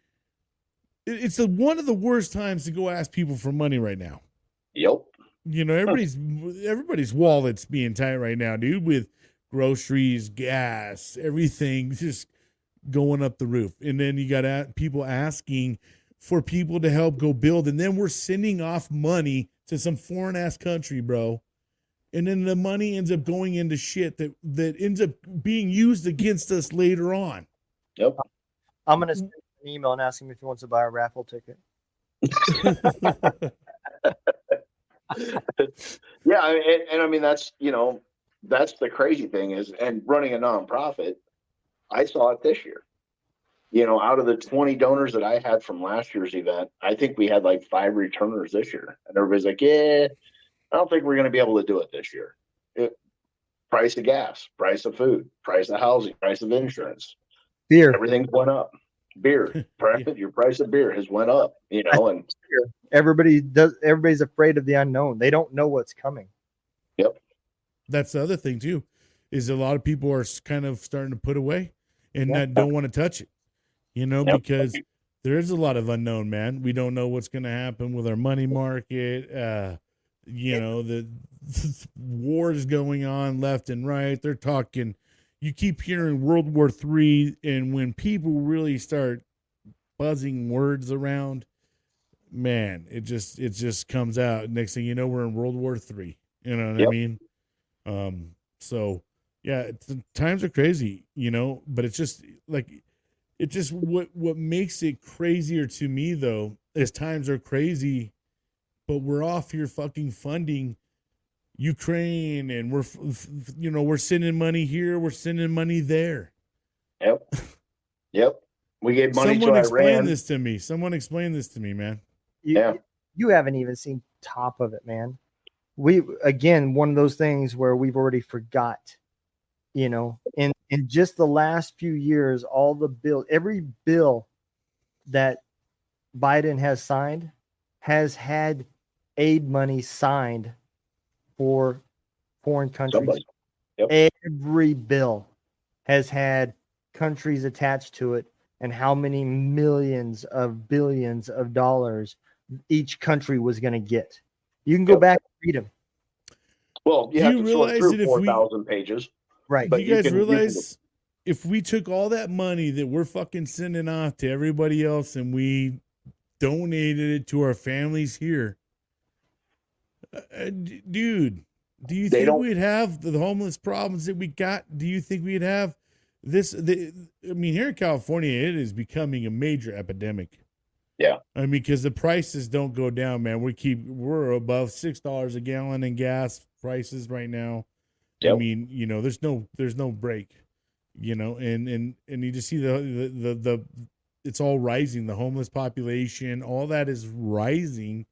it's one of the worst times to go ask people for money right now. Yep. You know, everybody's wallet's being tight right now, dude, with groceries, gas, everything just going up the roof. And then you got people asking for people to help go build. And then we're sending off money to some foreign ass country, bro. And then the money ends up going into shit that ends up being used against us later on. Yep. I'm going to send an email and ask him if he wants to buy a raffle ticket. Yeah, and I mean that's that's the crazy thing is, and running a nonprofit, I saw it this year. You know, out of the 20 donors that I had from last year's event, I think we had like 5 returners this year, and everybody's like, "Yeah, I don't think we're going to be able to do it this year." Price of gas, price of food, price of housing, price of insurance, beer, everything's went up. Beer, your price of beer has went up. You know, and everybody's afraid of the unknown. They don't know what's coming. Yep. That's the other thing too, is a lot of people are kind of starting to put away and don't want to touch it, you know, because there is a lot of unknown, man. We don't know what's going to happen with our money market. You know, the wars going on left and right. They're talking, you keep hearing World War III, and when people really start buzzing words around, man, it just comes out. Next thing you know, we're in World War III. You know what I mean? So yeah, times are crazy, you know, but it's just like, what makes it crazier to me though, is times are crazy, but we're off here fucking funding Ukraine, and we're sending money here, we're sending money there. Yep. We gave money Someone to explain Iran. this to me. Someone explain this to me, man. You haven't even seen top of it, man. Again, one of those things where we've already forgot, you know, in just the last few years, every bill that Biden has signed has had aid money signed for foreign countries. Every bill has had countries attached to it and how many millions of billions of dollars each country was going to get. You can go back and read them. Well, you have to sort through 4,000 pages. Right. Do you guys realize if we took all that money that we're fucking sending off to everybody else and we donated it to our families here, dude, do you think we'd have the homeless problems that we got? Do you think we'd have this? I mean, here in California, it is becoming a major epidemic. Yeah. I mean, because the prices don't go down, man. We're above $6 a gallon in gas prices right now. I mean, you know, there's no break, you know, and you just see the it's all rising. The homeless population, all that is rising.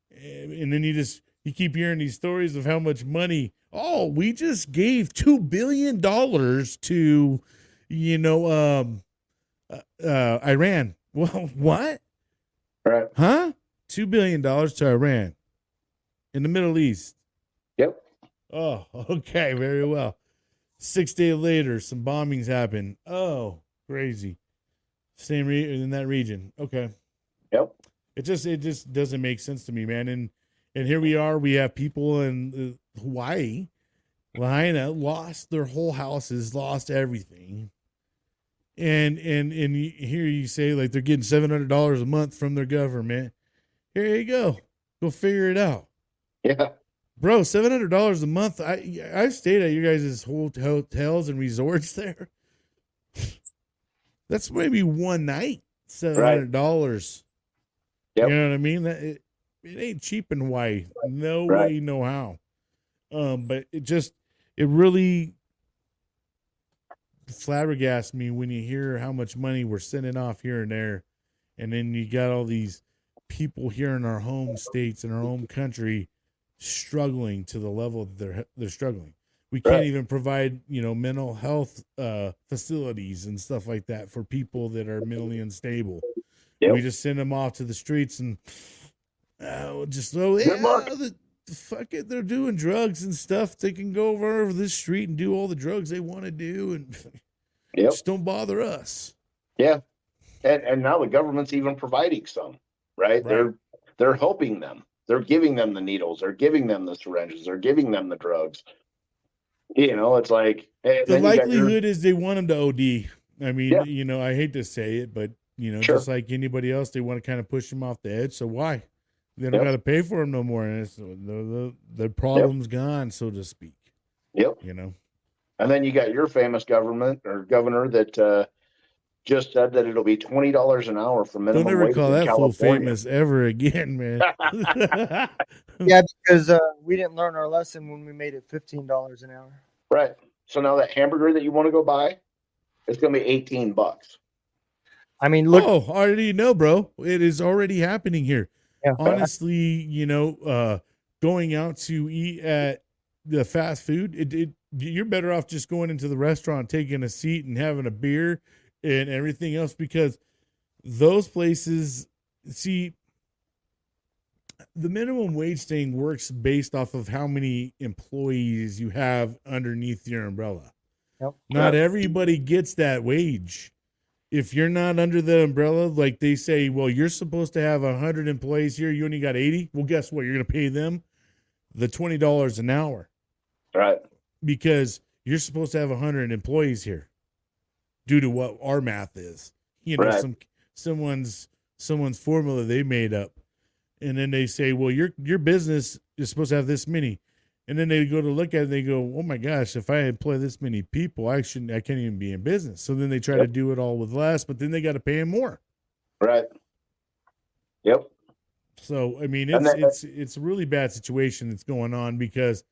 And then you keep hearing these stories of how much money. Oh, we just gave $2 billion to, you know, Iran. Well, what? Right. Huh? $2 billion to Iran in the Middle East. Yep. Oh, okay. Very well. 6 days later, some bombings happen. Oh, crazy. Same in that region. Okay. Yep. It just doesn't make sense to me, man. And here we are. We have people in Hawaii, Lahaina, lost their whole houses, lost everything. And here you say like they're getting $700 a month from their government. Here you go. Go figure it out. Yeah. Bro, $700 a month. I've stayed at you guys' hotels and resorts there. That's maybe one night, $700. Yep. You know what I mean? It ain't cheap in Hawaii. No way, no how. But it really flabbergasts me when you hear how much money we're sending off here and there, and then you got all these people here in our home states, in our home country, struggling to the level that they're struggling. We can't even provide, mental health facilities and stuff like that for people that are mentally unstable. Yep. We just send them off to the streets and just throw, Good luck. fuck it, they're doing drugs and stuff. They can go over this street and do all the drugs they want to do, and just don't bother us. Yeah, and now the government's even providing some, right? They're helping them. They're giving them the needles. They're giving them the syringes. They're giving them the drugs. It's like The likelihood is they want them to OD. I mean, I hate to say it, but just like anybody else, they want to kind of push them off the edge. So why? They don't got to pay for them no more, and it's, the problem's gone, so to speak. Yep. And then you got your famous governor that just said that it'll be $20 an hour for minimum Don't ever wage call in that fool California. famous ever again, man. Yeah, because we didn't learn our lesson when we made it $15 an hour. Right. So now that hamburger that you want to go buy, it's going to be $18. I mean, look. Oh, I already know, bro. It is already happening here. Yeah. Honestly, going out to eat at the fast food, you're better off just going into the restaurant, taking a seat and having a beer and everything else, because those places, see, the minimum wage thing works based off of how many employees you have underneath your umbrella. Yep. Not everybody gets that wage. If you're not under the umbrella, like they say, well, you're supposed to have 100 employees here. You only got 80. Well, guess what? You're going to pay them the $20 an hour. Right. Because you're supposed to have 100 employees here due to what our math is. Someone's formula they made up. And then they say, well, your business is supposed to have this many. And then they go to look at it and they go, oh my gosh, if I employ this many people, I can't even be in business. So then they try to do it all with less, but then they got to pay them more. Right. Yep. So, I mean, it's a really bad situation that's going on, because,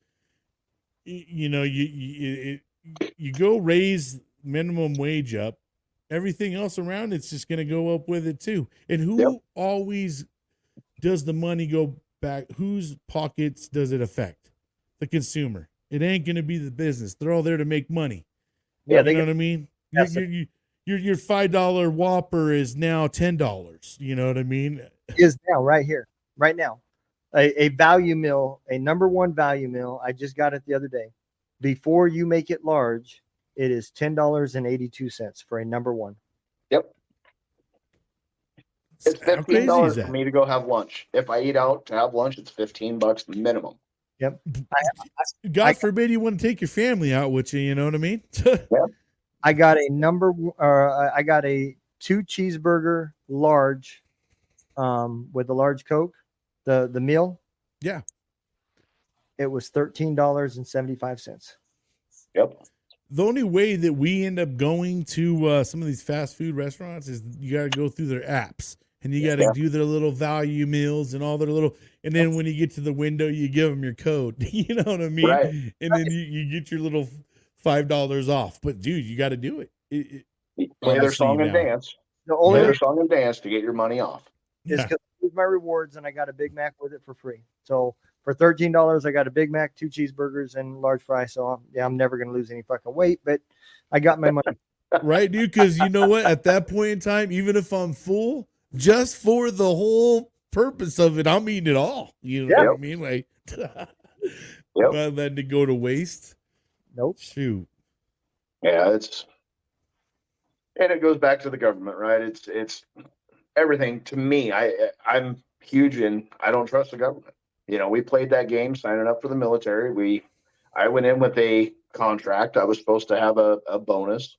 you go raise minimum wage up, everything else around it's just going to go up with it too. And who always does the money go back? Whose pockets does it affect? The consumer. It ain't going to be the business. They're all there to make money. Yeah, you know what I mean? Your $5 Whopper is now $10. You know what I mean? Is now right here, right now, a value meal, a number one value meal. I just got it the other day. Before you make it large, it is $10.82 for a number one. Yep. It's $15 for me to go have lunch. If I eat out to have lunch, it's $15 minimum. Yep. God forbid you want to take your family out with you. You know what I mean? I got I got a 2 cheeseburger large, with a large Coke, the meal. Yeah. It was $13.75. Yep. The only way that we end up going to some of these fast food restaurants is you got to go through their apps, and you got to do their little value meals and all their little, and then when you get to the window, you give them your code. You know what I mean? Right. And then you get your little $5 off. But dude, you got to do it. Play their song and dance. Play their song and dance to get your money off. Is because I use my rewards and I got a Big Mac with it for free. So for $13, I got a Big Mac, 2 cheeseburgers, and large fry. So I'm never gonna lose any fucking weight, but I got my money. Right, dude? Because you know what? At that point in time, even if I'm full, just for the whole purpose of it, I'm eating it all. You know what I mean? Like, not letting it go to waste. Nope. Shoot. Yeah, and it goes back to the government, right? It's everything to me. I'm huge in, I don't trust the government. We played that game, signing up for the military. I went in with a contract. I was supposed to have a bonus.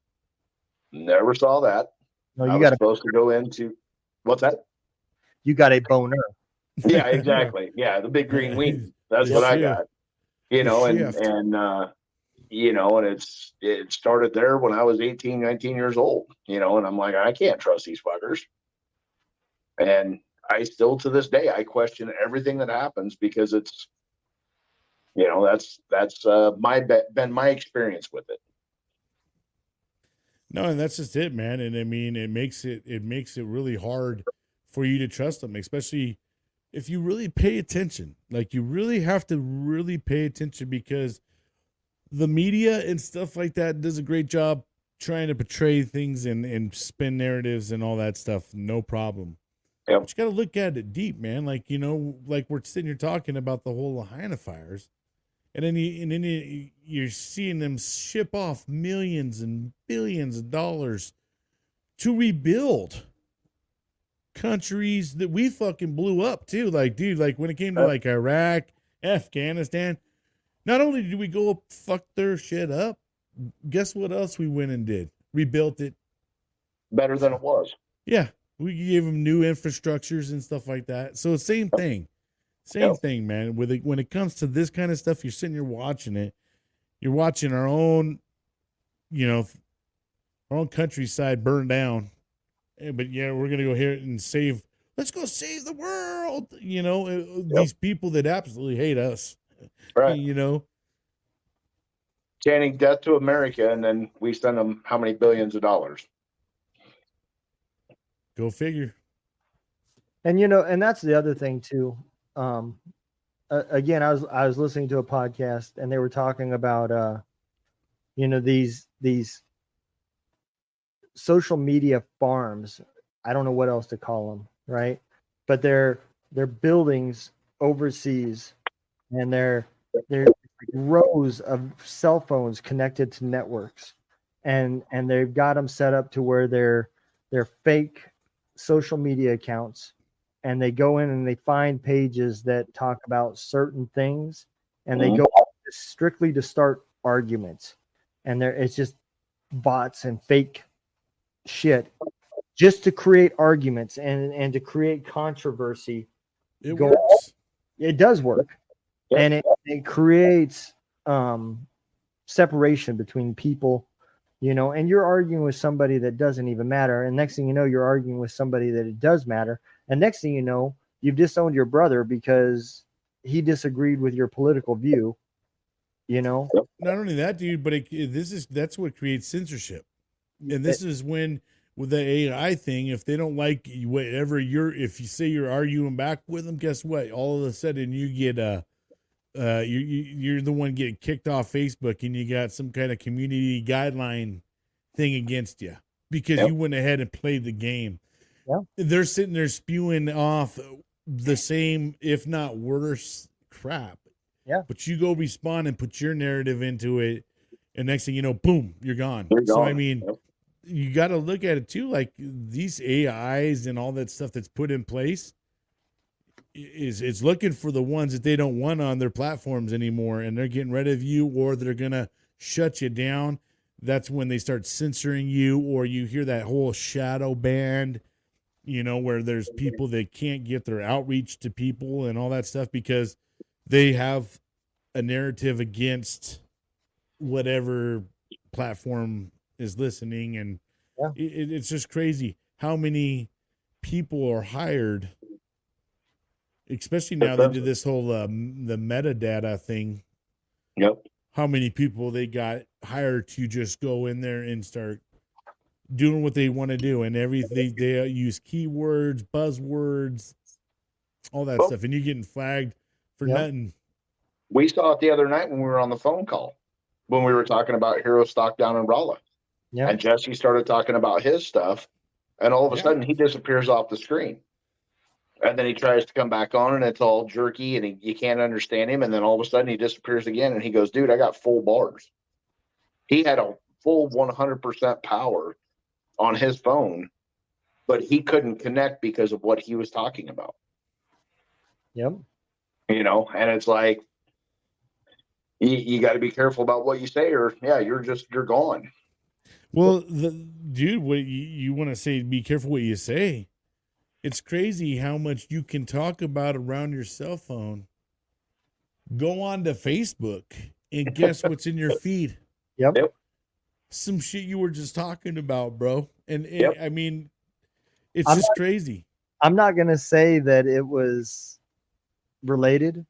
Never saw that. No, I was supposed to go into, what's that? You got a boner. Yeah, exactly. Yeah, the big green wing. That's what I got. And it started there when I was 18, 19 years old, and I'm like, I can't trust these fuckers. And I still, to this day, I question everything that happens, because it's, that's been my experience with it. No, and that's just it, man. And I mean, it makes it really hard for you to trust them, especially if you really pay attention, like you really have to really pay attention, because the media and stuff like that does a great job trying to portray things and spin narratives and all that stuff. No problem. Yep. But you got to look at it deep, man. Like, like we're sitting here talking about the whole Lahaina fires, and then you're seeing them ship off millions and billions of dollars to rebuild countries that we fucking blew up too. Like, dude, like when it came to like Iraq, Afghanistan, not only did we go fuck their shit up, guess what else we went and did? Rebuilt it better than it was. Yeah, we gave them new infrastructures and stuff like that. So same thing, thing, man. When it comes to this kind of stuff, you're sitting here watching it. You're watching our own, our own countryside burn down. But yeah, we're gonna go here and save. Let's go save the world. These people that absolutely hate us. Right. Chanting death to America, and then we send them how many billions of dollars? Go figure. And and that's the other thing too. Again, I was listening to a podcast, and they were talking about these social media farms. I don't know what else to call them, right? But they're buildings overseas, and they're rows of cell phones connected to networks, and they've got them set up to where they're fake social media accounts, and they go in and they find pages that talk about certain things, and they go strictly to start arguments, and it's just bots and fake shit just to create arguments and to create controversy. It works. It does work. And it creates separation between people, and you're arguing with somebody that doesn't even matter. And next thing you know, you're arguing with somebody that it does matter. And next thing you know, you've disowned your brother because he disagreed with your political view, Not only that, dude, but that's what creates censorship. And this is when, with the AI thing, if they don't like whatever if you say you're arguing back with them, guess what? All of a sudden you get you're the one getting kicked off Facebook, and you got some kind of community guideline thing against you because you went ahead and played the game. Yeah. They're sitting there spewing off the same, if not worse, crap. Yeah. But you go respond and put your narrative into it, and next thing you know, boom, you're gone. You're so gone. I mean, you got to look at it too, like these AIs and all that stuff that's put in place is looking for the ones that they don't want on their platforms anymore, and they're getting rid of you, or they're gonna shut you down. That's when they start censoring you, or you hear that whole shadow band, where there's people that can't get their outreach to people and all that stuff because they have a narrative against whatever platform is listening. And it's just crazy how many people are hired, especially now they did this whole the metadata thing. Yep. How many people they got hired to just go in there and start doing what they want to do, and everything they use keywords, buzzwords, all that stuff, and you're getting flagged for nothing. We saw it the other night when we were on the phone call, when we were talking about hero stock down in Rolla. Yeah. And Jesse started talking about his stuff, and all of a sudden he disappears off the screen. And then he tries to come back on, and it's all jerky, and you can't understand him. And then all of a sudden he disappears again, and he goes, dude, I got full bars. He had a full 100% power on his phone, but he couldn't connect because of what he was talking about. Yep. And it's like, you got to be careful about what you say, or you're gone. Well, dude, what you want to say, be careful what you say. It's crazy how much you can talk about around your cell phone. Go on to Facebook and guess what's in your feed? Yep. Some shit you were just talking about, bro. And I mean, it's crazy. I'm not going to say that it was related,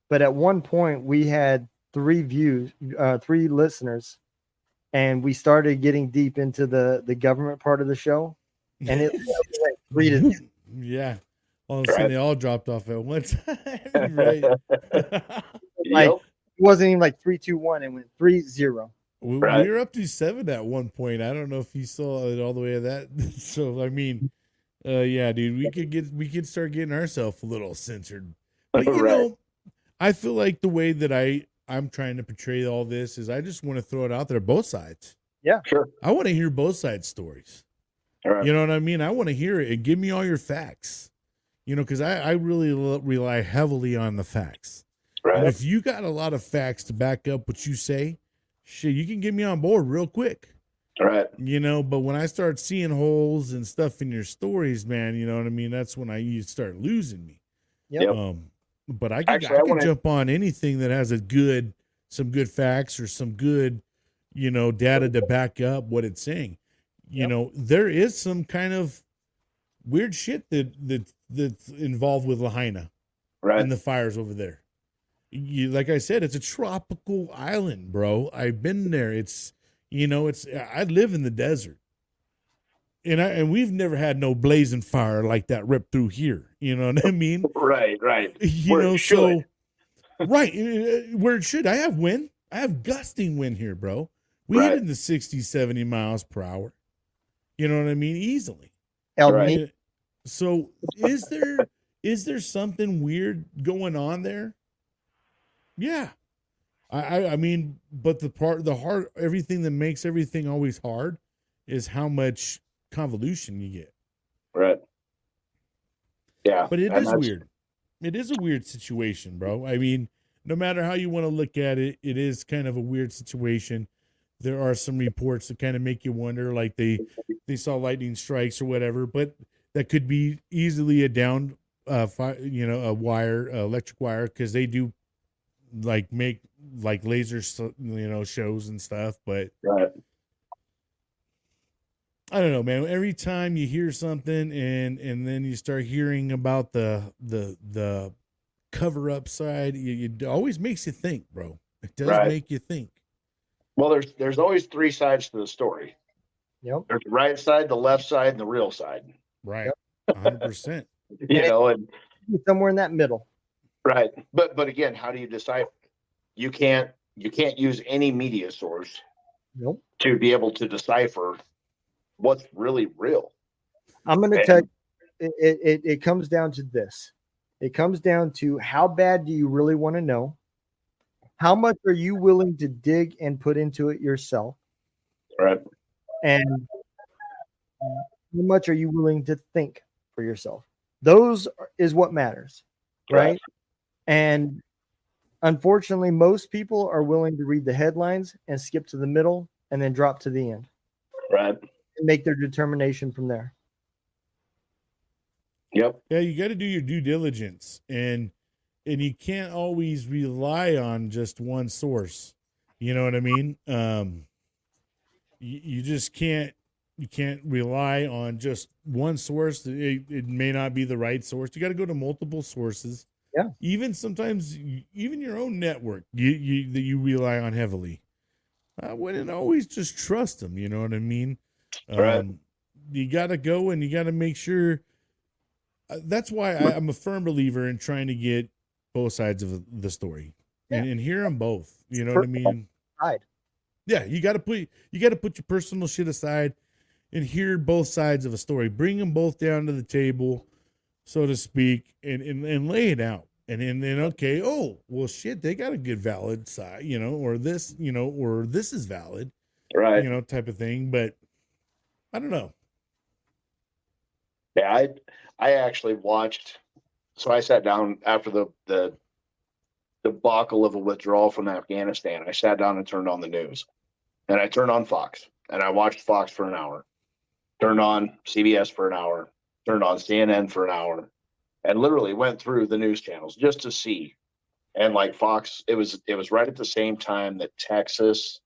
but at one point we had 3 listeners, and we started getting deep into the government part of the show, and it went 3 to 2. Yeah. All of a sudden, they all dropped off at one time, right? Like, it wasn't even like 3, 2, 1. It went 3-0. We were up to 7 at one point. I don't know if you saw it all the way to that. So I mean, yeah, dude, we could start getting ourselves a little censored. But you know, I feel like the way that I'm trying to portray all this is I just want to throw it out there, both sides. Yeah, sure. I want to hear both sides' stories. You know what I mean? I want to hear it and give me all your facts. You know, because I really rely heavily on the facts. Right. And if you got a lot of facts to back up what you say, shit, you can get me on board real quick. Right. You know, but when I start seeing holes and stuff in your stories, man, you know what I mean? That's when you start losing me. Yep. But I can jump on anything that has some good facts or some good, you know, data to back up what it's saying. You know, there is some kind of weird shit that's involved with Lahaina and the fires over there. Like I said, it's a tropical island, bro. I've been there. It's, you know, I live in the desert. And we've never had no blazing fire like that ripped through here. You know what I mean? Right. You Where know, it should. right. Where it should. I have wind. I have gusting wind here, bro. We hit in the 60, 70 miles per hour. You know what I mean? Easily. So is there something weird going on there? Yeah. I mean, but the hard, everything that makes everything always hard is how much convolution you get. Right. Yeah. But it is weird. It is a weird situation, bro. I mean, no matter how you want to look at it, it is kind of a weird situation. There are some reports that kind of make you wonder, like they saw lightning strikes or whatever, but that could be easily a down, a wire, electric wire, because they do like make like laser, shows and stuff. But I don't know, man. Every time you hear something and then you start hearing about the cover up side, it always makes you think, bro. It does make you think. Well, there's always 3 sides to the story. Yep. There's the right side, the left side, and the real side. Right. 100%. You know, and somewhere in that middle. Right. But again, how do you decipher? You can't use any media source to be able to decipher what's really real. I'm going to tell you, it comes down to this. It comes down to how bad do you really want to know? How much are you willing to dig and put into it yourself? Right. And how much are you willing to think for yourself? Those is what matters, right? And unfortunately, most people are willing to read the headlines and skip to the middle and then drop to the end. Right. And make their determination from there. Yep. Yeah, you got to do your due diligence, and you can't always rely on just one source. You know what I mean? You just can't. You can't rely on just one source. It may not be the right source. You got to go to multiple sources. Yeah. Even sometimes, even your own network, that you rely on heavily. I wouldn't always just trust them. You know what I mean? You got to go and you got to make sure. That's why I'm a firm believer in trying to get both sides of the story and hear them both. You know what I mean? Yeah, you got to put your personal shit aside and hear both sides of a story. Bring them both down to the table, so to speak, and lay it out. And then okay, oh well, shit, they got a good valid side, or this, or this is valid, right? Type of thing. But I don't know. Yeah, I actually watched. So I sat down after the debacle of a withdrawal from Afghanistan. I sat down and turned on the news, and I turned on Fox, and I watched Fox for an hour. Turned on CBS for an hour. Turned on CNN for an hour, and literally went through the news channels just to see. And like Fox, it was right at the same time that Texas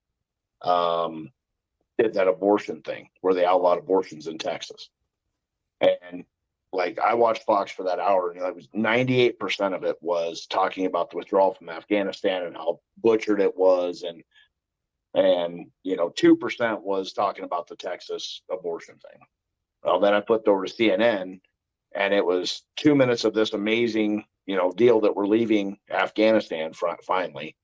did that abortion thing where they outlawed abortions in Texas. And like I watched Fox for that hour, and it was 98% of it was talking about the withdrawal from Afghanistan and how butchered it was, and 2% was talking about the Texas abortion thing. Well, then I flipped over to CNN, And it was 2 minutes of this amazing, deal that we're leaving Afghanistan finally.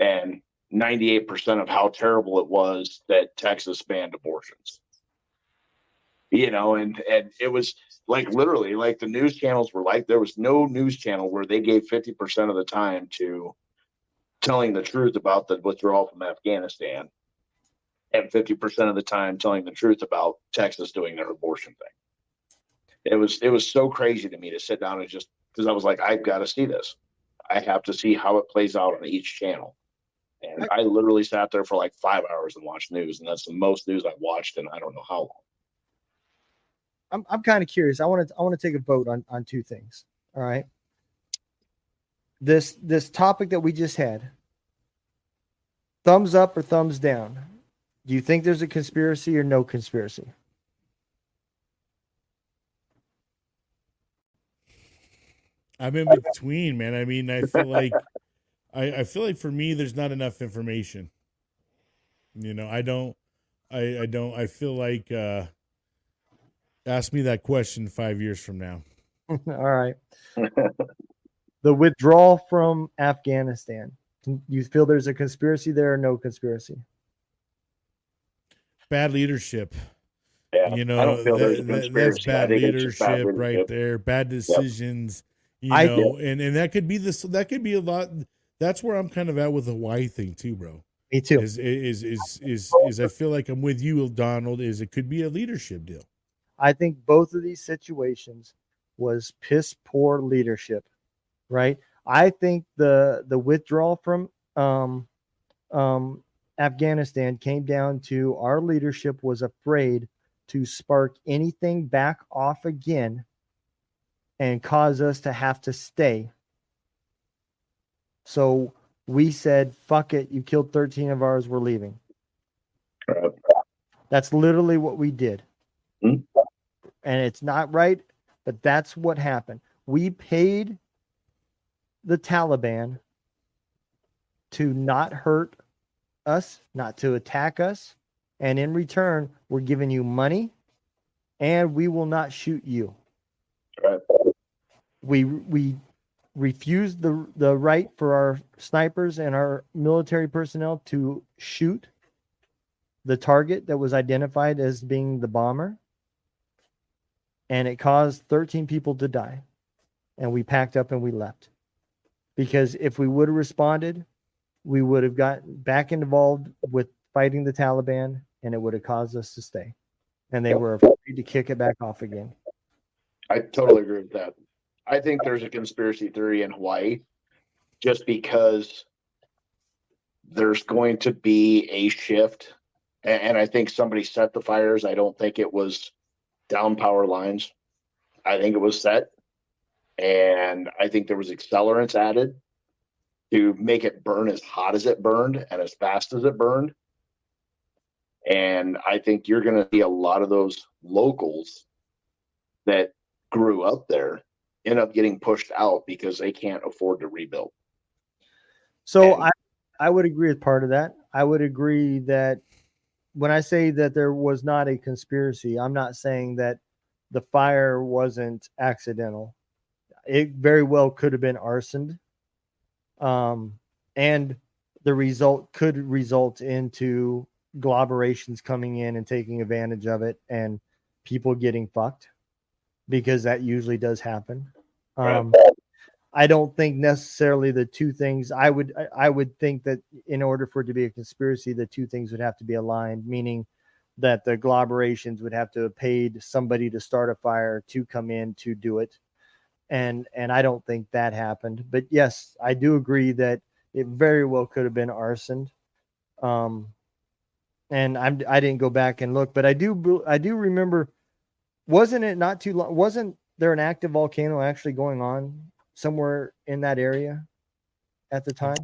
And 98% of how terrible it was that Texas banned abortions. And it was like literally like the news channels were like, there was no news channel where they gave 50% of the time to telling the truth about the withdrawal from Afghanistan and 50% of the time telling the truth about Texas doing their abortion thing. It was so crazy to me to sit down and just, because I was like, I've got to see this. I have to see how it plays out on each channel. And I literally sat there for like 5 hours and watched news, and that's the most news I've watched in I don't know how long. I'm kind of curious. I want to take a vote on two things. All right. This topic that we just had. Thumbs up or thumbs down? Do you think there's a conspiracy or no conspiracy? I'm in between, man. I mean, I feel like I feel like for me there's not enough information. I feel like ask me that question 5 years from now. All right. The withdrawal from Afghanistan. You feel there's a conspiracy there or no conspiracy? Bad leadership. Yeah, I don't feel there's a conspiracy. That's bad leadership right there. Bad decisions. Yep. And that could be this. That could be a lot. That's where I'm kind of at with the Hawaii thing too, bro. Me too. Is I feel like I'm with you, Donald. Is it could be a leadership deal. I think both of these situations was piss poor leadership, right? I think the withdrawal from Afghanistan came down to our leadership was afraid to spark anything back off again and cause us to have to stay. So we said, fuck it, you killed 13 of ours, we're leaving. That's literally what we did. And it's not right, but that's what happened. We paid the Taliban to not hurt us, not to attack us, and in return, we're giving you money, and we will not shoot you. We refused the right for our snipers and our military personnel to shoot the target that was identified as being the bomber, and it caused 13 people to die. And we packed up and we left. Because if we would have responded, we would have gotten back involved with fighting the Taliban, and it would have caused us to stay. And they were afraid to kick it back off again. I totally agree with that. I think there's a conspiracy theory in Hawaii just because there's going to be a shift. And I think somebody set the fires. I don't think it was down power lines. I think it was set. And I think there was accelerants added to make it burn as hot as it burned and as fast as it burned. And I think you're going to see a lot of those locals that grew up there end up getting pushed out because they can't afford to rebuild. So I would agree with part of that. I would agree that when I say that there was not a conspiracy, I'm not saying that the fire wasn't accidental. It very well could have been arson. And the result could result into globerations coming in and taking advantage of it and people getting fucked, because that usually does happen. I don't think necessarily the two things. I would think that in order for it to be a conspiracy, the two things would have to be aligned, meaning that the globerations would have to have paid somebody to start a fire to come in to do it. And I don't think that happened. But yes, I do agree that it very well could have been arson. And I didn't go back and look, but I do remember, wasn't it not too long? Wasn't there an active volcano actually going on somewhere in that area at the time?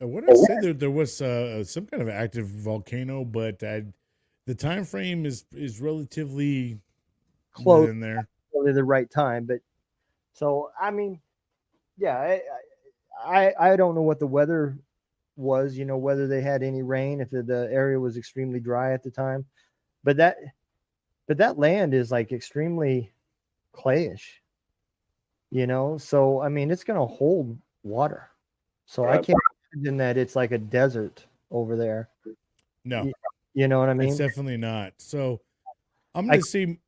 I wouldn't say there was some kind of active volcano, but the time frame is relatively close in there. Really the right time, but so I mean, yeah, I don't know what the weather was, whether they had any rain, if the area was extremely dry at the time, but that land is like extremely clayish, so I mean it's going to hold water, so I can't imagine that it's like a desert over there. No, you know what I mean? it's definitely not. So I'm going to see.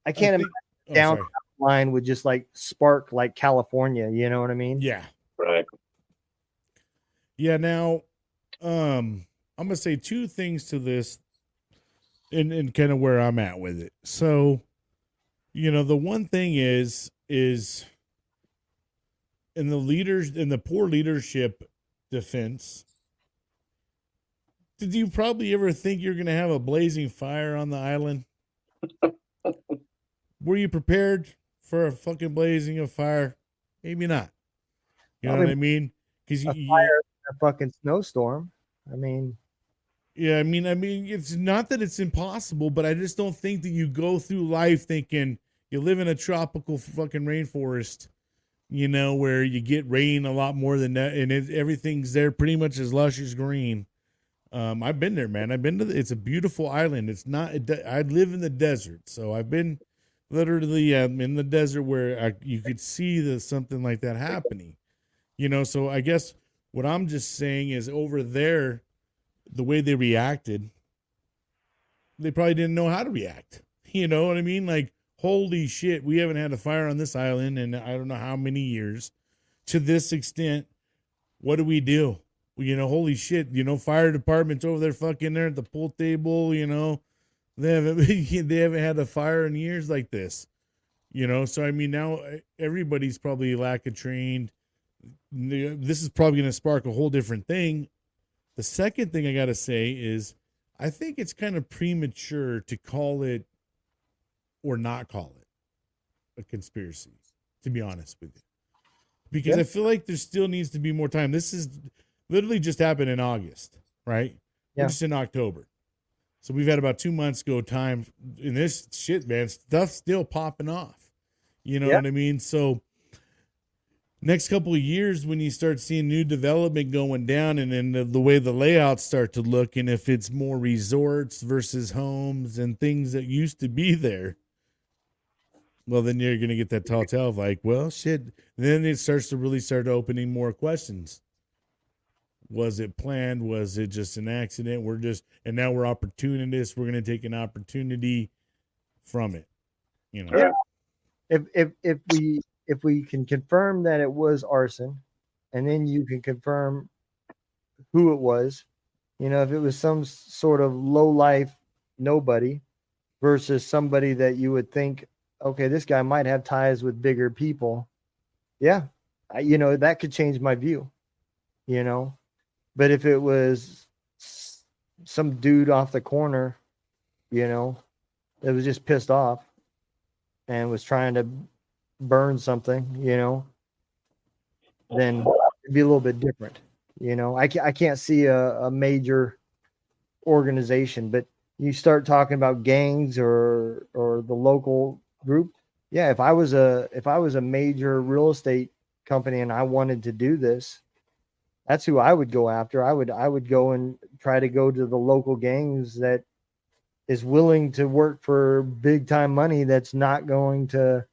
I can't imagine down sorry. the line would just like spark like California, you know what I mean? Yeah. Right. Yeah. Now, I'm going to say two things to this and kind of where I'm at with it. So, the one thing is in the poor leadership defense, did you probably ever think you're going to have a blazing fire on the island? Were you prepared for a fucking blazing of fire? Maybe not. You know what I mean? Because a fire, a fucking snowstorm. I mean, yeah, I mean, it's not that it's impossible, but I just don't think that you go through life thinking you live in a tropical fucking rainforest, where you get rain a lot more than that, and everything's there pretty much as lush as green. I've been there, man. It's a beautiful island. It's not. I live in the desert, so I've been literally in the desert where you could see something like that happening. So I guess what I'm just saying is over there, the way they reacted, they probably didn't know how to react. You know what I mean? Like, holy shit, we haven't had a fire on this island in I don't know how many years to this extent. What do we do? Holy shit, fire department's over there fucking there at the pool table, they haven't had a fire in years like this. So I mean, now everybody's probably lack of trained. This is probably going to spark a whole different thing. The second thing I got to say is I think it's kind of premature to call it or not call it a conspiracy, to be honest with you. Because I feel like there still needs to be more time. This is literally just happened in August, right? Yeah. We're just in October. So we've had about 2 months go time in this shit, man. Stuff's still popping off. You know what I mean? So next couple of years, when you start seeing new development going down and then the way the layouts start to look, and if it's more resorts versus homes and things that used to be there, well, then you're going to get that tall tale of like, well, shit. Then it starts to really start opening more questions. Was it planned? Was it just an accident? And now we're opportunists. We're going to take an opportunity from it. Yeah. If we can confirm that it was arson, and then you can confirm who it was, if it was some sort of low life nobody versus somebody that you would think, okay, this guy might have ties with bigger people. Yeah. That could change my view, but if it was some dude off the corner, that was just pissed off and was trying to burn something, then it'd be a little bit different. I can't see a major organization, but you start talking about gangs or the local group. Yeah, if I was a major real estate company and I wanted to do this, that's who I would go after. I would go and try to go to the local gangs that is willing to work for big time money that's not going to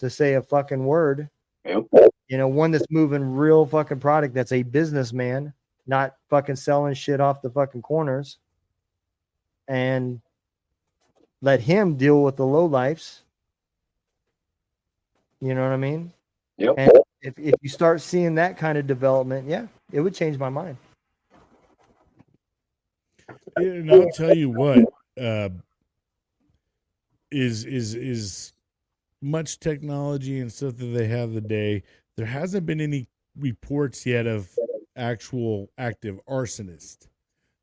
say a fucking word. Yep. One that's moving real fucking product, that's a businessman, not fucking selling shit off the fucking corners, and let him deal with the lowlifes. You know what I mean? Yep. And if you start seeing that kind of development, yeah, it would change my mind. And I'll tell you what, is much technology and stuff that they have today, there hasn't been any reports yet of actual active arsonist.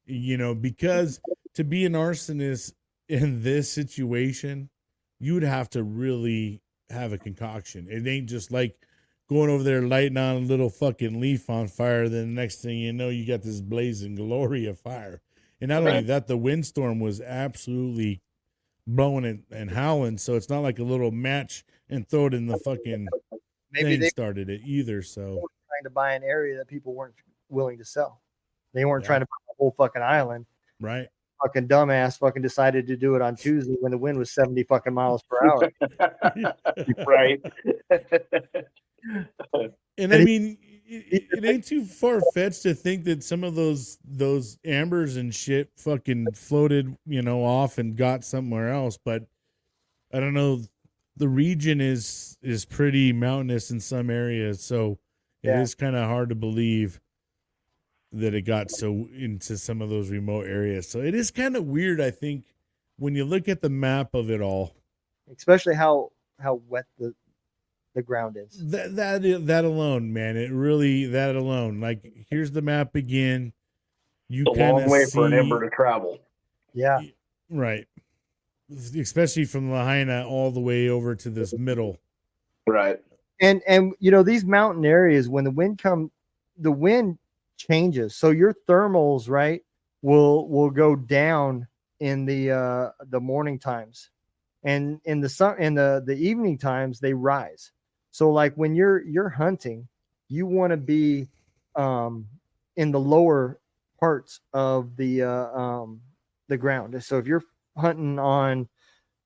Because to be an arsonist in this situation, you would have to really have a concoction. It ain't just like going over there lighting on a little fucking leaf on fire, then the next thing you know, you got this blazing glory of fire. And not only that, the windstorm was absolutely blowing and howling, so it's not like a little match and throw it in the fucking thing started it either. So trying to buy an area that people weren't willing to sell. They weren't trying to buy the whole fucking island. Right. fucking dumbass fucking decided to do it on Tuesday when the wind was 70 fucking miles per hour. Right. And I mean, it ain't too far fetched to think that some of those ambers and shit fucking floated, off and got somewhere else. But I don't know. The region is pretty mountainous in some areas, so it is kind of hard to believe that it got so into some of those remote areas. So it is kind of weird, I think, when you look at the map of it all, especially how wet the ground is. That alone, man, that alone. Like, here's the map again. You It's a long way for an ember to travel. Yeah, right. Especially from Lahaina all the way over to this middle. Right. And these mountain areas, when the wind changes. So your thermals, right, will go down in the morning times, and in the evening times they rise. So like when you're hunting, you want to be in the lower parts of the ground. So if you're hunting on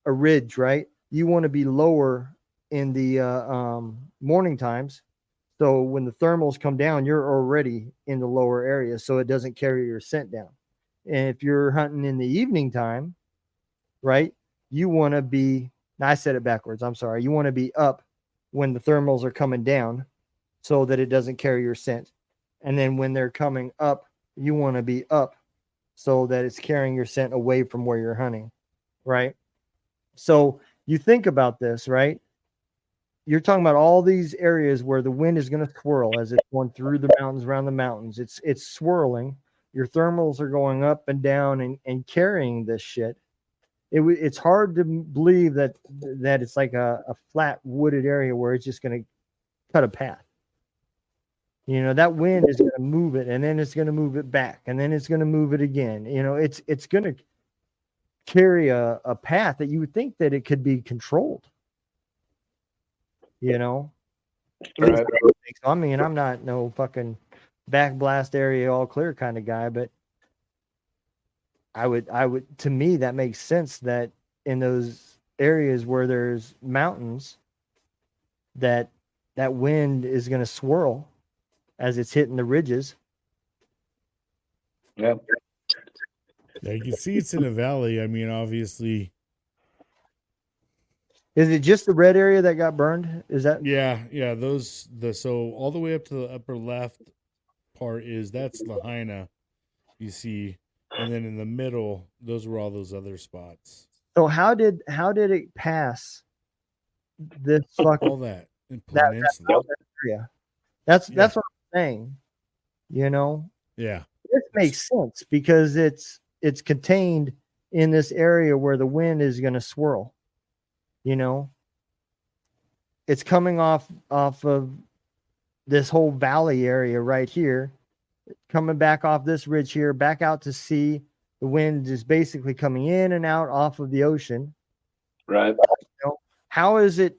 a ridge, right, you want to be lower in the morning times. So when the thermals come down, you're already in the lower area, so it doesn't carry your scent down. And if you're hunting in the evening time, right, you want to be, I said it backwards, I'm sorry. You want to be up when the thermals are coming down so that it doesn't carry your scent. And then when they're coming up, you want to be up so that it's carrying your scent away from where you're hunting, right? So you think about this, right? You're talking about all these areas where the wind is going to swirl as it's going through the mountains, around the mountains. It's swirling. Your thermals are going up and down and carrying this shit. It's hard to believe that it's like a flat wooded area where it's just going to cut a path. That wind is going to move it, and then it's going to move it back, and then it's going to move it again. It's going to carry a path that you would think that it could be controlled. Right. So, I mean, I'm not no fucking backblast area all clear kind of guy, but I would, to me, that makes sense that in those areas where there's mountains, that wind is going to swirl as it's hitting the ridges. Yeah. Yeah, you can see it's in a valley. I mean, obviously. Is it just the red area that got burned? Is that? Yeah. So all the way up to the upper left part that's Lahaina, you see, and then in the middle, those were all those other spots. So how did it pass this fucking all that area? That's what I'm saying. Yeah. This makes sense because it's contained in this area where the wind is going to swirl. It's coming off of this whole valley area right here, coming back off this ridge here, back out to sea. The wind is basically coming in and out off of the ocean. Right. How is it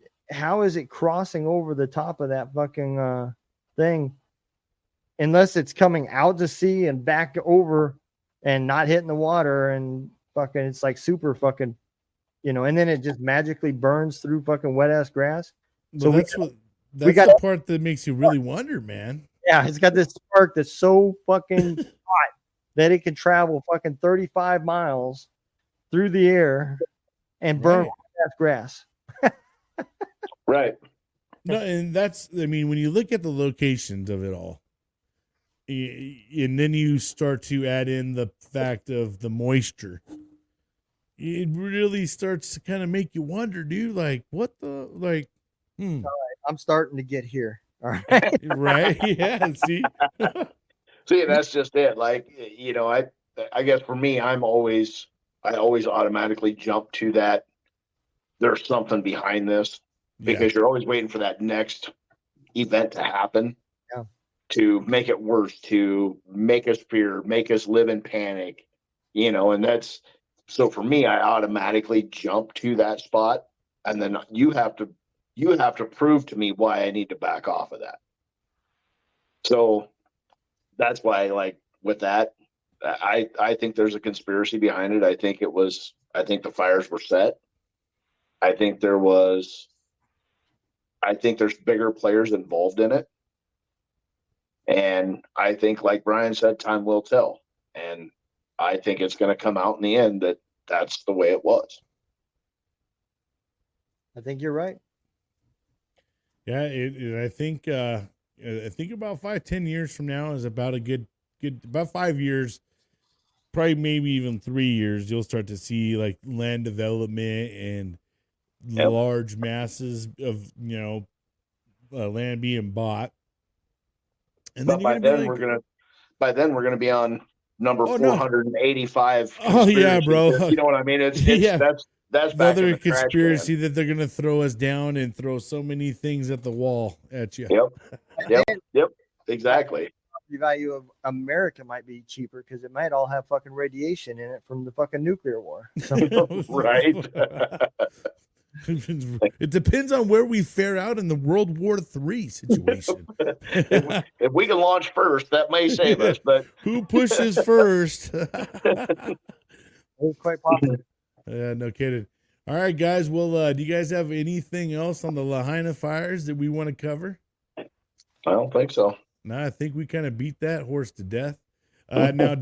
crossing over the top of that fucking thing? Unless it's coming out to sea and back over and not hitting the water and fucking, it's like super fucking, and then it just magically burns through fucking wet ass grass. So that's the part that makes you really wonder, man. Yeah, it's got this spark that's so fucking hot that it can travel fucking 35 miles through the air and burn wet ass grass. Right. No, and when you look at the locations of it all, and then you start to add in the fact of the moisture, it really starts to kind of make you wonder, dude, like, what the, like, All right, I'm starting to get here. All right. Right. Yeah. See, that's just it. Like, I guess for me, I always automatically jump to that. There's something behind this because you're always waiting for that next event to happen. Yeah. To make it worse, to make us fear, make us live in panic, and that's, so for me, I automatically jump to that spot, and then you have to prove to me why I need to back off of that. So that's why, like, with that, I think there's a conspiracy behind it. I think the fires were set. I think there's bigger players involved in it. And I think, like Brian said, time will tell. And I think it's going to come out in the end that that's the way it was. I think you're right. Yeah, I think about 5-10 years from now is about a good about 5 years, probably maybe even 3 years. You'll start to see like land development and large masses of land being bought. And but by then we're gonna be on number 485. Oh yeah, bro. You know what I mean? It's yeah. That's back in another the trash conspiracy can. that they're gonna throw us down and throw so many things at the wall at you. Yep. Exactly. The value of America might be cheaper because it might all have fucking radiation in it from the fucking nuclear war. So. Right. It depends on where we fare out in the World War III situation. if we can launch first, that may save us. But who pushes first? It's quite possible. Yeah, no kidding. All right, guys. Well, do you guys have anything else on the Lahaina fires that we want to cover? I don't think so. No, I think we kind of beat that horse to death. Now,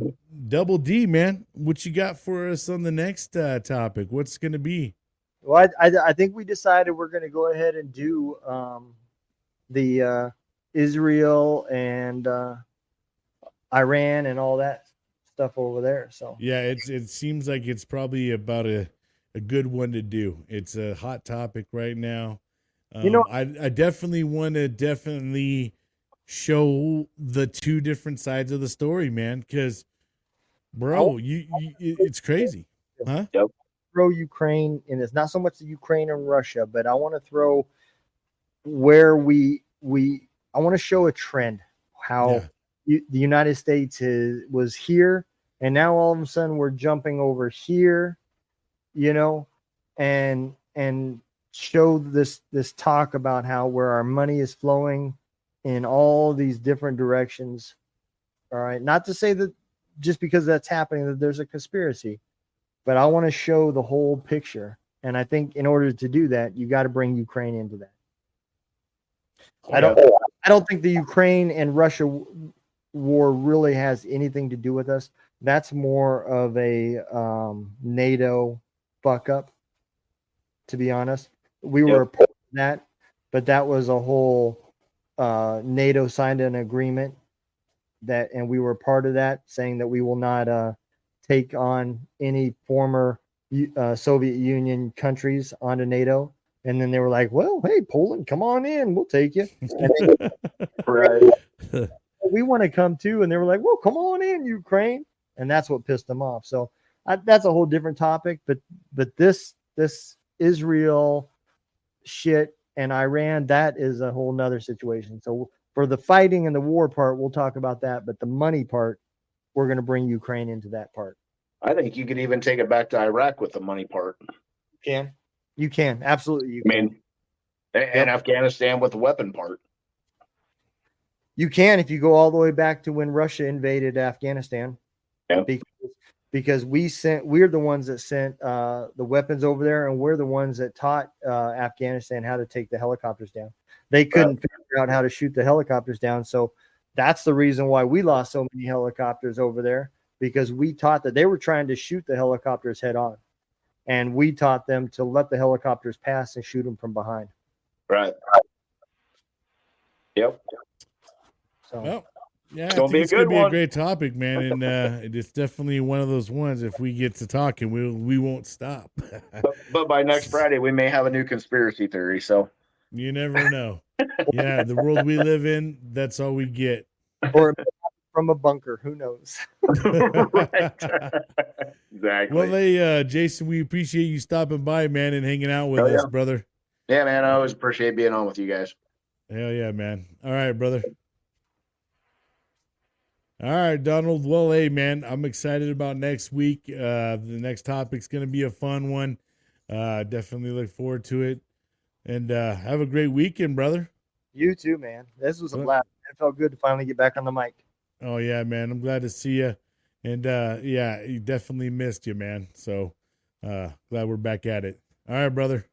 Double D, man, what you got for us on the next topic? What's going to be? Well, I think we decided we're going to go ahead and do the Israel and Iran and all that stuff over there. So yeah, it seems like it's probably about a good one to do. It's a hot topic right now. I definitely want to show the two different sides of the story, man. Because, bro, it's crazy, huh? Yep. Throw Ukraine, and it's not so much the Ukraine and Russia, but I want to throw where I want to show a trend how the United States was here, and now all of a sudden we're jumping over here, and show this talk about how where our money is flowing in all these different directions. All right, not to say that just because that's happening that there's a conspiracy. But I want to show the whole picture. And I think in order to do that, you got to bring Ukraine into that. I don't think the Ukraine and Russia war really has anything to do with us. That's more of a NATO fuck up, to be honest. We were a part of that, but that was a whole NATO signed an agreement and we were part of that, saying that we will not take on any former Soviet Union countries onto NATO. And then they were like, well, hey, Poland, come on in. We'll take you. Right. We want to come too. And they were like, well, come on in, Ukraine. And that's what pissed them off. So that's a whole different topic. But this Israel shit and Iran, that is a whole nother situation. So for the fighting and the war part, we'll talk about that. But the money part, we're going to bring Ukraine into that part. I think you could even take it back to Iraq with the money part. You can. Absolutely. You can. And Afghanistan with the weapon part. You can if you go all the way back to when Russia invaded Afghanistan. Yeah. Because we're the ones that sent the weapons over there, and we're the ones that taught Afghanistan how to take the helicopters down. They couldn't figure out how to shoot the helicopters down. So that's the reason why we lost so many helicopters over there, because we taught that they were trying to shoot the helicopters head on. And we taught them to let the helicopters pass and shoot them from behind. Right. Yep. So, well, yeah, it's I think it's going to be one. a great topic, man. And it's definitely one of those ones, if we get to talking, we won't stop. but by next Friday, we may have a new conspiracy theory. So you never know. Yeah, the world we live in, that's all we get. Or from a bunker, who knows? Right. Exactly. Well, hey, Jason, we appreciate you stopping by, man, and hanging out with us, brother. Yeah, man, I always appreciate being on with you guys. Hell yeah, man. All right, brother. All right, Donald. Well, hey, man, I'm excited about next week. The next topic's going to be a fun one. Definitely look forward to it. And have a great weekend, brother. You too, man. This was a blast. It felt good to finally get back on the mic. Oh, yeah, man. I'm glad to see you. And yeah, he definitely missed you, man. So glad we're back at it. All right, brother.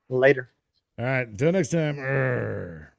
Later. All right, until next time. Arr.